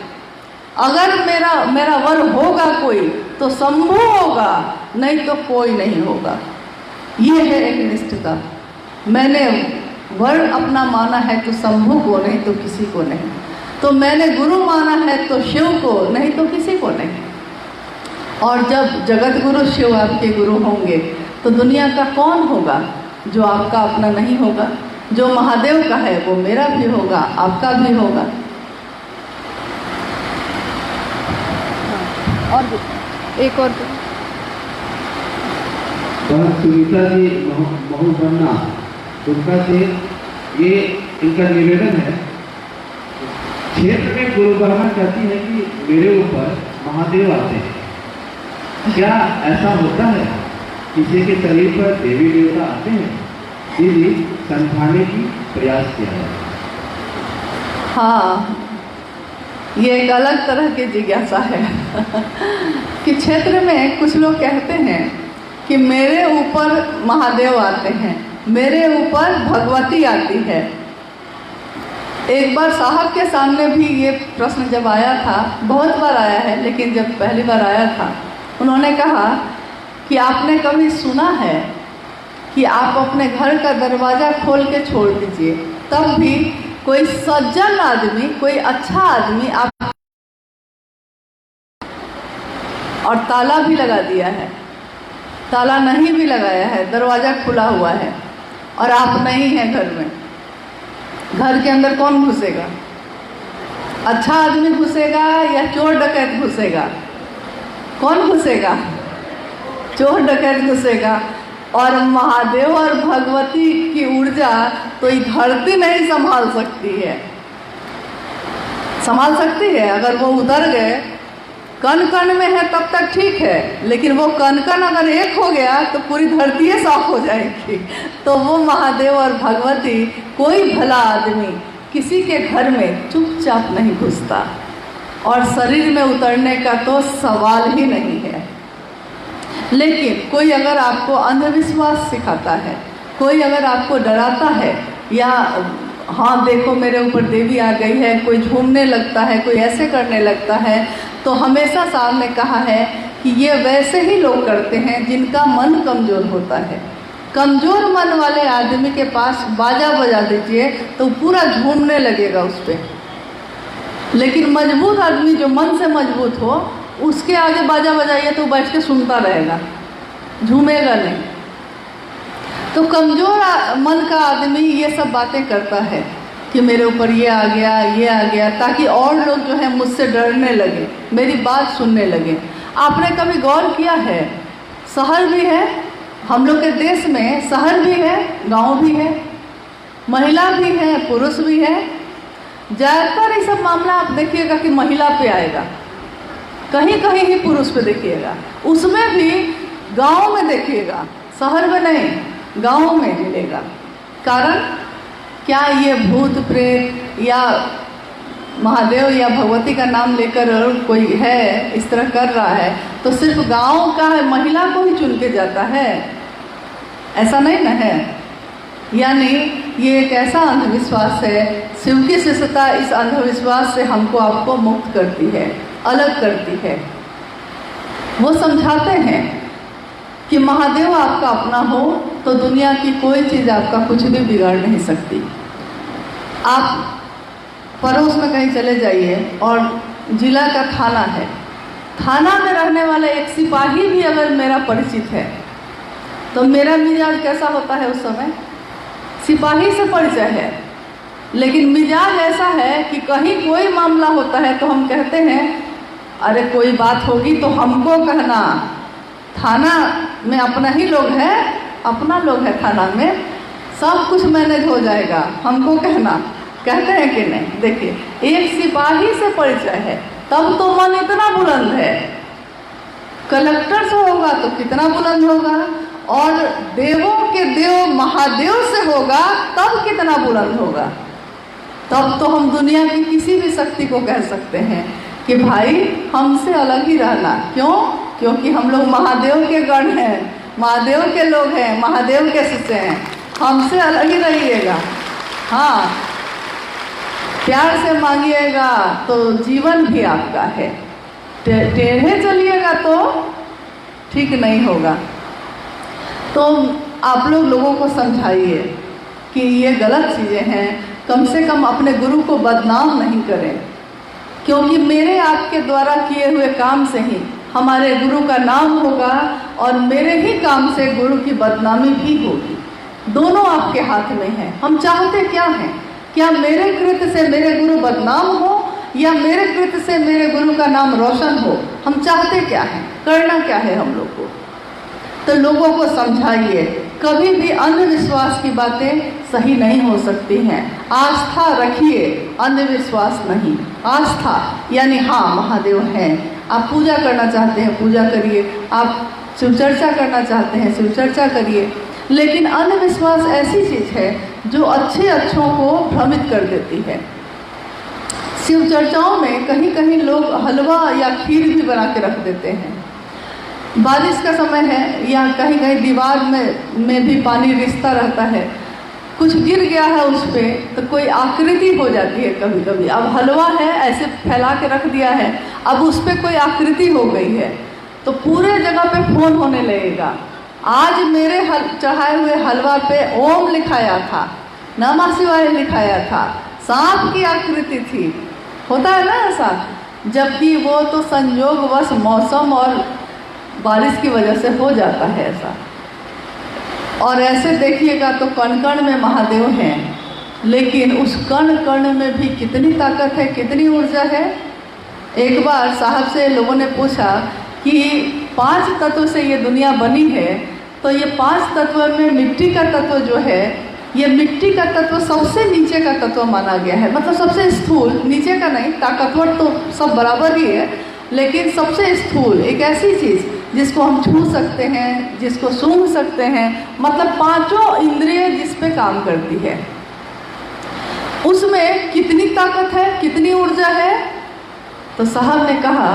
अगर मेरा वर होगा कोई तो शंभु होगा, नहीं तो कोई नहीं होगा। ये है एक निष्ठता। मैंने वर अपना माना है तो शंभु को, नहीं तो किसी को नहीं। तो मैंने गुरु माना है तो शिव को, नहीं तो किसी को नहीं। और जब जगत गुरु शिव आपके गुरु होंगे तो दुनिया का कौन होगा जो आपका अपना नहीं होगा? जो महादेव का है वो मेरा भी होगा, आपका भी होगा। और एक और सुनीता जी महू बनना, उनका से ये इनका निवेदन है। क्षेत्र में गुरु बहना चाहती है कि मेरे ऊपर महादेव आते हैं, क्या ऐसा होता है? किसी के शरीर पर देवी देवता आते हैं? दीदी समझाने की प्रयास किया है। हाँ, ये एक अलग तरह की जिज्ञासा है कि क्षेत्र में कुछ लोग कहते हैं कि मेरे ऊपर महादेव आते हैं, मेरे ऊपर भगवती आती है। एक बार साहब के सामने भी ये प्रश्न जब आया था, बहुत बार आया है, लेकिन जब पहली बार आया था उन्होंने कहा कि आपने कभी सुना है कि आप अपने घर का दरवाज़ा खोल के छोड़ दीजिए, तब भी कोई सज्जन आदमी, कोई अच्छा आदमी आप और ताला भी लगा दिया है, ताला नहीं भी लगाया है, दरवाज़ा खुला हुआ है और आप नहीं हैं घर में, घर के अंदर कौन घुसेगा? अच्छा आदमी घुसेगा या चोर डकैत घुसेगा? कौन घुसेगा? चोर डकैत घुसेगा। और महादेव और भगवती की ऊर्जा तो ये धरती नहीं संभाल सकती है। संभाल सकती है अगर वो उतर गए, कण कण में है तब तक ठीक है, लेकिन वो कण कण अगर एक हो गया तो पूरी धरती ही साफ हो जाएगी। तो वो महादेव और भगवती, कोई भला आदमी किसी के घर में चुपचाप नहीं घुसता और शरीर में उतरने का तो सवाल ही नहीं है। लेकिन कोई अगर आपको अंधविश्वास सिखाता है, कोई अगर आपको डराता है, या हाँ देखो मेरे ऊपर देवी आ गई है, कोई झूमने लगता है, कोई ऐसे करने लगता है, तो हमेशा साहब ने कहा है कि ये वैसे ही लोग करते हैं जिनका मन कमज़ोर होता है। कमज़ोर मन वाले आदमी के पास बाजा बजा दीजिए तो पूरा झूमने लगेगा उस पर। लेकिन मजबूत आदमी जो मन से मजबूत हो, उसके आगे बाजा बजाइए तो बैठ के सुनता रहेगा, झूमेगा नहीं। तो कमज़ोर मन का आदमी ये सब बातें करता है कि मेरे ऊपर ये आ गया, ये आ गया, ताकि और लोग जो है मुझसे डरने लगे, मेरी बात सुनने लगे। आपने कभी गौर किया है, शहर भी है हम लोग के देश में, शहर भी है, गांव भी है, महिला भी है, पुरुष भी है। ज़्यादातर ये सब मामला आप देखिएगा कि महिला पे आएगा, कहीं कहीं ही पुरुष पे देखिएगा, उसमें भी गांव में देखिएगा, शहर में नहीं, गांव में मिलेगा। कारण क्या? ये भूत प्रेत या महादेव या भगवती का नाम लेकर कोई है इस तरह कर रहा है तो सिर्फ गांव का है, महिला को ही चुन के जाता है, ऐसा नहीं ना है। यानी ये एक ऐसा अंधविश्वास है, शिव की शिष्यता इस अंधविश्वास से हमको आपको मुक्त करती है, अलग करती है। वो समझाते हैं कि महादेव आपका अपना हो तो दुनिया की कोई चीज़ आपका कुछ भी बिगाड़ नहीं सकती। आप पड़ोस में कहीं चले जाइए और जिला का थाना है, थाना में रहने वाला एक सिपाही भी अगर मेरा परिचित है तो मेरा मिजाज कैसा होता है उस समय? सिपाही से परिचय है, लेकिन मिजाज ऐसा है कि कहीं कोई मामला होता है तो हम कहते हैं अरे कोई बात होगी तो हमको कहना, थाना में अपना ही लोग है, अपना लोग है थाना में, सब कुछ मैनेज हो जाएगा, हमको कहना। कहते हैं कि नहीं? देखिए, एक सिपाही से परिचय है तब तो मन इतना बुलंद है, कलेक्टर से होगा तो कितना बुलंद होगा, और देवों के देव महादेव से होगा तब कितना बुलंद होगा। तब तो हम दुनिया की किसी भी शक्ति को कह सकते हैं कि भाई हमसे अलग ही रहना। क्यों? क्योंकि हम लोग महादेव के गण हैं, महादेव के लोग हैं, महादेव के शिष्य हैं, हमसे अलग ही रहिएगा। हाँ, प्यार से मांगिएगा तो जीवन भी आपका है, टेढ़े चलिएगा तो ठीक नहीं होगा। तो आप लोगों को समझाइए कि ये गलत चीज़ें हैं, कम से कम अपने गुरु को बदनाम नहीं करें, क्योंकि मेरे आपके द्वारा किए हुए काम से ही हमारे गुरु का नाम होगा और मेरे ही काम से गुरु की बदनामी भी होगी। दोनों आपके हाथ में है। हम चाहते क्या हैं? क्या मेरे कृत्य से मेरे गुरु बदनाम हो या मेरे कृत्य से मेरे गुरु का नाम रोशन हो? हम चाहते क्या हैं? करना क्या है हम लोग को? तो लोगों को समझाइए, कभी भी अंधविश्वास की बातें सही नहीं हो सकती हैं। आस्था रखिए, अंधविश्वास नहीं। आस्था यानी हाँ महादेव हैं, आप पूजा करना चाहते हैं पूजा करिए, आप शिव चर्चा करना चाहते हैं शिव चर्चा करिए। लेकिन अंधविश्वास ऐसी चीज़ है जो अच्छों को भ्रमित कर देती है। शिव चर्चाओं में कहीं कहीं लोग हलवा या खीर भी बना के रख देते हैं। बारिश का समय है या कहीं कहीं दीवार में भी पानी रिसता रहता है, कुछ गिर गया है उस पर तो कोई आकृति हो जाती है कभी कभी। अब हलवा है ऐसे फैला के रख दिया है, अब उस पर कोई आकृति हो गई है तो पूरे जगह पे फोन होने लगेगा। आज मेरे चढ़ाए हुए हलवा पे ओम लिखाया था, नमः शिवाय लिखाया था, सांप की आकृति थी। होता है ना ऐसा, जबकि वो तो संयोगवश मौसम और बारिश की वजह से हो जाता है ऐसा। और ऐसे देखिएगा तो कण कण में महादेव हैं, लेकिन उस कण कण में भी कितनी ताकत है, कितनी ऊर्जा है। एक बार साहब से लोगों ने पूछा कि 5 तत्व से ये दुनिया बनी है, तो ये 5 तत्व में मिट्टी का तत्व जो है, ये मिट्टी का तत्व सबसे नीचे का तत्व माना गया है। मतलब सबसे स्थूल, नीचे का नहीं, ताकतवर तो सब बराबर ही है, लेकिन सबसे स्थूल एक ऐसी चीज़ जिसको हम छू सकते हैं, जिसको सूंघ सकते हैं, मतलब 5 इंद्रिय जिस पे काम करती है, उसमें कितनी ताकत है, कितनी ऊर्जा है। तो साहब ने कहा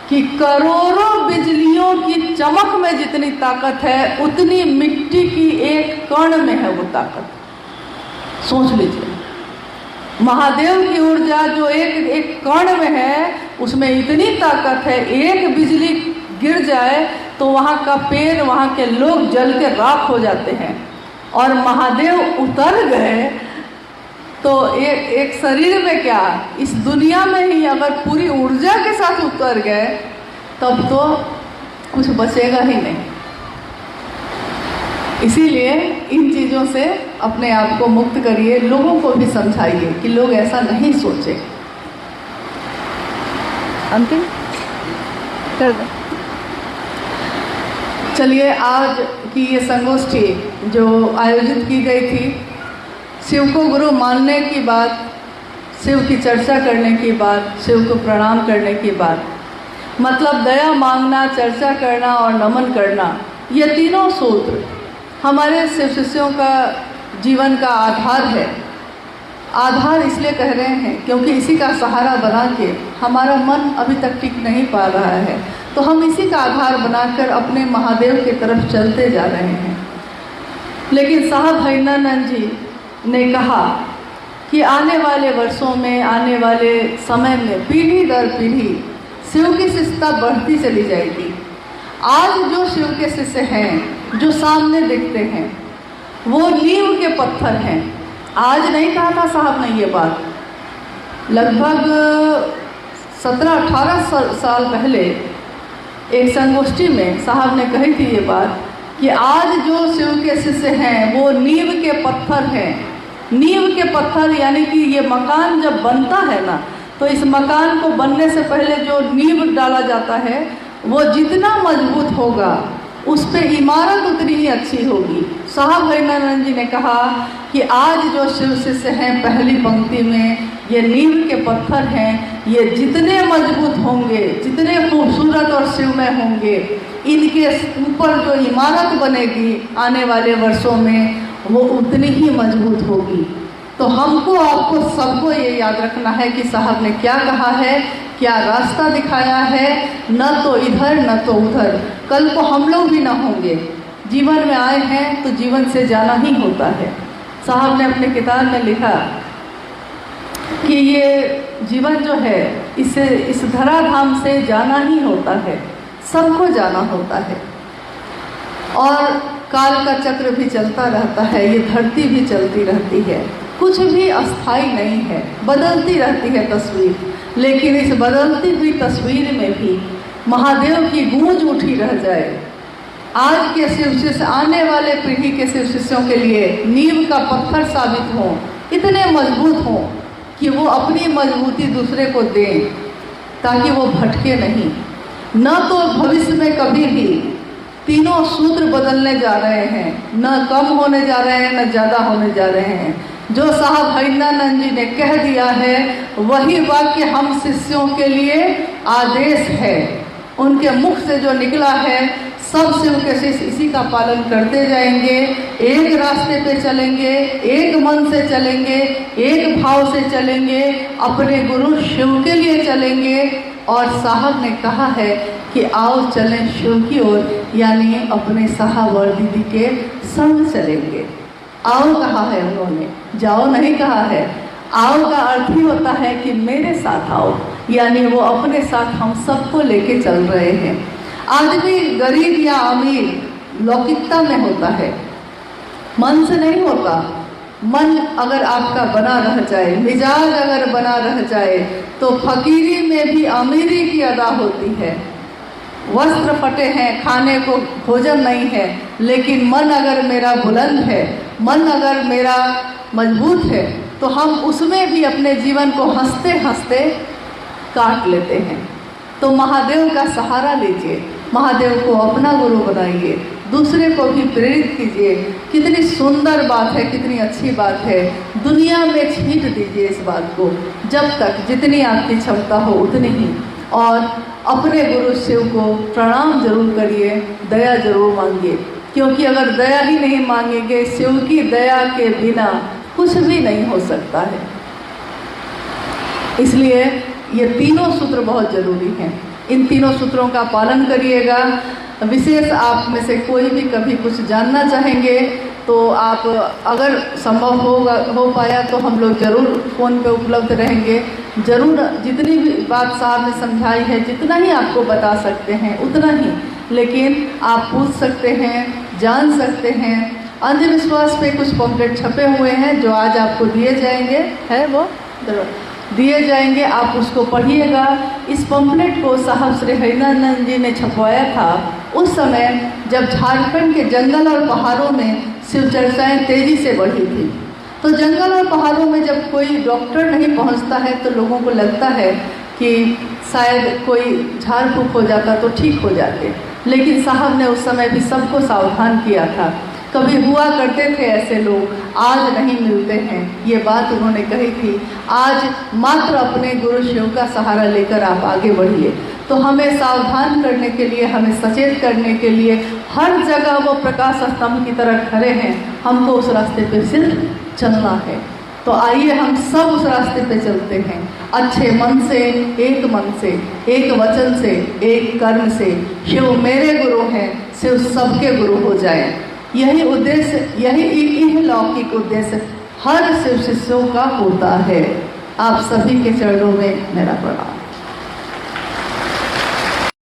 कि करोड़ों बिजलियों की चमक में जितनी ताकत है, उतनी मिट्टी की एक कण में है वो ताकत। सोच लीजिए, महादेव की ऊर्जा जो एक कण में है, उसमें इतनी ताकत है, एक बिजली गिर जाए तो वहाँ का पेड़, वहाँ के लोग जल के राख हो जाते हैं। और महादेव उतर गए तो एक शरीर में क्या, इस दुनिया में ही अगर पूरी ऊर्जा के साथ उतर गए तब तो कुछ बचेगा ही नहीं। इसीलिए इन चीज़ों से अपने आप को मुक्त करिए, लोगों को भी समझाइए कि लोग ऐसा नहीं सोचे। अंतिम कर दो। चलिए, आज की ये संगोष्ठी जो आयोजित की गई थी, शिव को गुरु मानने की बात, शिव की चर्चा करने की बात, शिव को प्रणाम करने की बात, मतलब दया मांगना, चर्चा करना और नमन करना, ये तीनों सूत्र हमारे शिव शिष्यों का जीवन का आधार है। आधार इसलिए कह रहे हैं क्योंकि इसी का सहारा बना के हमारा मन अभी तक टिक नहीं पा रहा है, तो हम इसी का आधार बनाकर अपने महादेव की तरफ चलते जा रहे हैं। लेकिन साहब हरिनानंद जी ने कहा कि आने वाले वर्षों में, आने वाले समय में पीढ़ी दर पीढ़ी शिव की शिष्यता बढ़ती चली जाएगी। आज जो शिव के शिष्य हैं, जो सामने दिखते हैं, वो नींव के पत्थर हैं। आज नहीं कहा था साहब ने ये बात, लगभग 17-18 साल पहले एक संगोष्ठी में साहब ने कही थी ये बात कि आज जो शिव के शिष्य हैं वो नींव के पत्थर हैं। नींव के पत्थर यानी कि ये मकान जब बनता है ना, तो इस मकान को बनने से पहले जो नींव डाला जाता है, वो जितना मजबूत होगा उस पे इमारत उतनी ही अच्छी होगी। साहब हरिनानंद जी ने कहा कि आज जो शिव शिष्य हैं पहली पंक्ति में, ये नींव के पत्थर हैं, ये जितने मजबूत होंगे, जितने खूबसूरत और शिवमय होंगे, इनके ऊपर जो इमारत बनेगी आने वाले वर्षों में, वो उतनी ही मजबूत होगी। तो हमको, आपको, सबको ये याद रखना है कि साहब ने क्या कहा है, क्या रास्ता दिखाया है, न तो इधर न तो उधर। कल को हम लोग भी ना होंगे, जीवन में आए हैं तो जीवन से जाना ही होता है। साहब ने अपने किताब में लिखा कि ये जीवन जो है, इसे इस धराधाम से जाना ही होता है, सबको जाना होता है। और काल का चक्र भी चलता रहता है, ये धरती भी चलती रहती है, कुछ भी अस्थाई नहीं है, बदलती रहती है तस्वीर। लेकिन इस बदलती हुई तस्वीर में भी महादेव की गूंज उठी रह जाए। आज के शिव शिष्य आने वाले पीढ़ी के शिव शिष्यों के लिए नींव का पत्थर साबित हों, इतने मजबूत हों कि वो अपनी मजबूती दूसरे को दें, ताकि वो भटके नहीं। न तो भविष्य में कभी भी तीनों सूत्र बदलने जा रहे हैं, न कम होने जा रहे हैं, न ज़्यादा होने जा रहे हैं। जो साहब हरिनानंद जी ने कह दिया है, वही वाक्य हम शिष्यों के लिए आदेश है। उनके मुख से जो निकला है, सब शिव के शिष्य इसी का पालन करते जाएंगे, एक रास्ते पे चलेंगे, एक मन से चलेंगे, एक भाव से चलेंगे, अपने गुरु शिव के लिए चलेंगे। और साहब ने कहा है कि आओ चलें शिव की ओर, यानी अपने साहब दीदी के संग चलेंगे। आओ कहा है उन्होंने, जाओ नहीं कहा है। आओ का अर्थ ही होता है कि मेरे साथ आओ, यानी वो अपने साथ हम सबको लेके चल रहे हैं। आदमी गरीब या अमीर लौकिकता में होता है, मन से नहीं होता। मन अगर आपका बना रह जाए, मिजाज अगर बना रह जाए, तो फकीरी में भी अमीरी की अदा होती है। वस्त्र फटे हैं, खाने को भोजन नहीं है, लेकिन मन अगर मेरा बुलंद है, मन अगर मेरा मजबूत है, तो हम उसमें भी अपने जीवन को हंसते हंसते काट लेते हैं। तो महादेव का सहारा लीजिए, महादेव को अपना गुरु बनाइए, दूसरे को भी प्रेरित कीजिए। कितनी सुंदर बात है, कितनी अच्छी बात है। दुनिया में छींट दीजिए इस बात को, जब तक जितनी आपकी क्षमता हो उतनी ही। और अपने गुरु शिव को प्रणाम जरूर करिए, दया जरूर मांगिए, क्योंकि अगर दया ही नहीं मांगेंगे, शिव की दया के बिना कुछ भी नहीं हो सकता है। इसलिए ये तीनों सूत्र बहुत जरूरी हैं। इन तीनों सूत्रों का पालन करिएगा। विशेष आप में से कोई भी कभी कुछ जानना चाहेंगे तो आप, अगर संभव हो पाया तो हम लोग ज़रूर फ़ोन पे उपलब्ध रहेंगे। ज़रूर जितनी भी बात साहब ने समझाई है, जितना ही आपको बता सकते हैं उतना ही, लेकिन आप पूछ सकते हैं, जान सकते हैं। अंधविश्वास पे कुछ पम्पलेट छपे हुए हैं जो आज आपको दिए जाएंगे, है वो दिए जाएंगे, आप उसको पढ़िएगा। इस पम्पलेट को साहब श्री हरिनंदन जी ने छपवाया था उस समय जब झारखंड के जंगल और पहाड़ों में शिव चर्चाएँ तेज़ी से बढ़ी थी। तो जंगल और पहाड़ों में जब कोई डॉक्टर नहीं पहुंचता है तो लोगों को लगता है कि शायद कोई झाड़ फूक हो जाता तो ठीक हो जाते, लेकिन साहब ने उस समय भी सबको सावधान किया था। कभी हुआ करते थे ऐसे लोग, आज नहीं मिलते हैं, ये बात उन्होंने कही थी। आज मात्र अपने गुरु शिव का सहारा लेकर आप आगे बढ़िए। तो हमें सावधान करने के लिए, हमें सचेत करने के लिए हर जगह वो प्रकाश स्तंभ की तरह खड़े हैं। हमको उस रास्ते पे सिर्फ चलना है। तो आइए हम सब उस रास्ते पे चलते हैं, अच्छे मन से, एक मन से, एक वचन से, एक कर्म से। शिव मेरे गुरु हैं, शिव सबके गुरु हो जाए। यही उद्देश्य, यही लौकिक उद्देश्य हर शिव शिष्यों का होता है। आप सभी के चरणों में मेरा प्रणाम।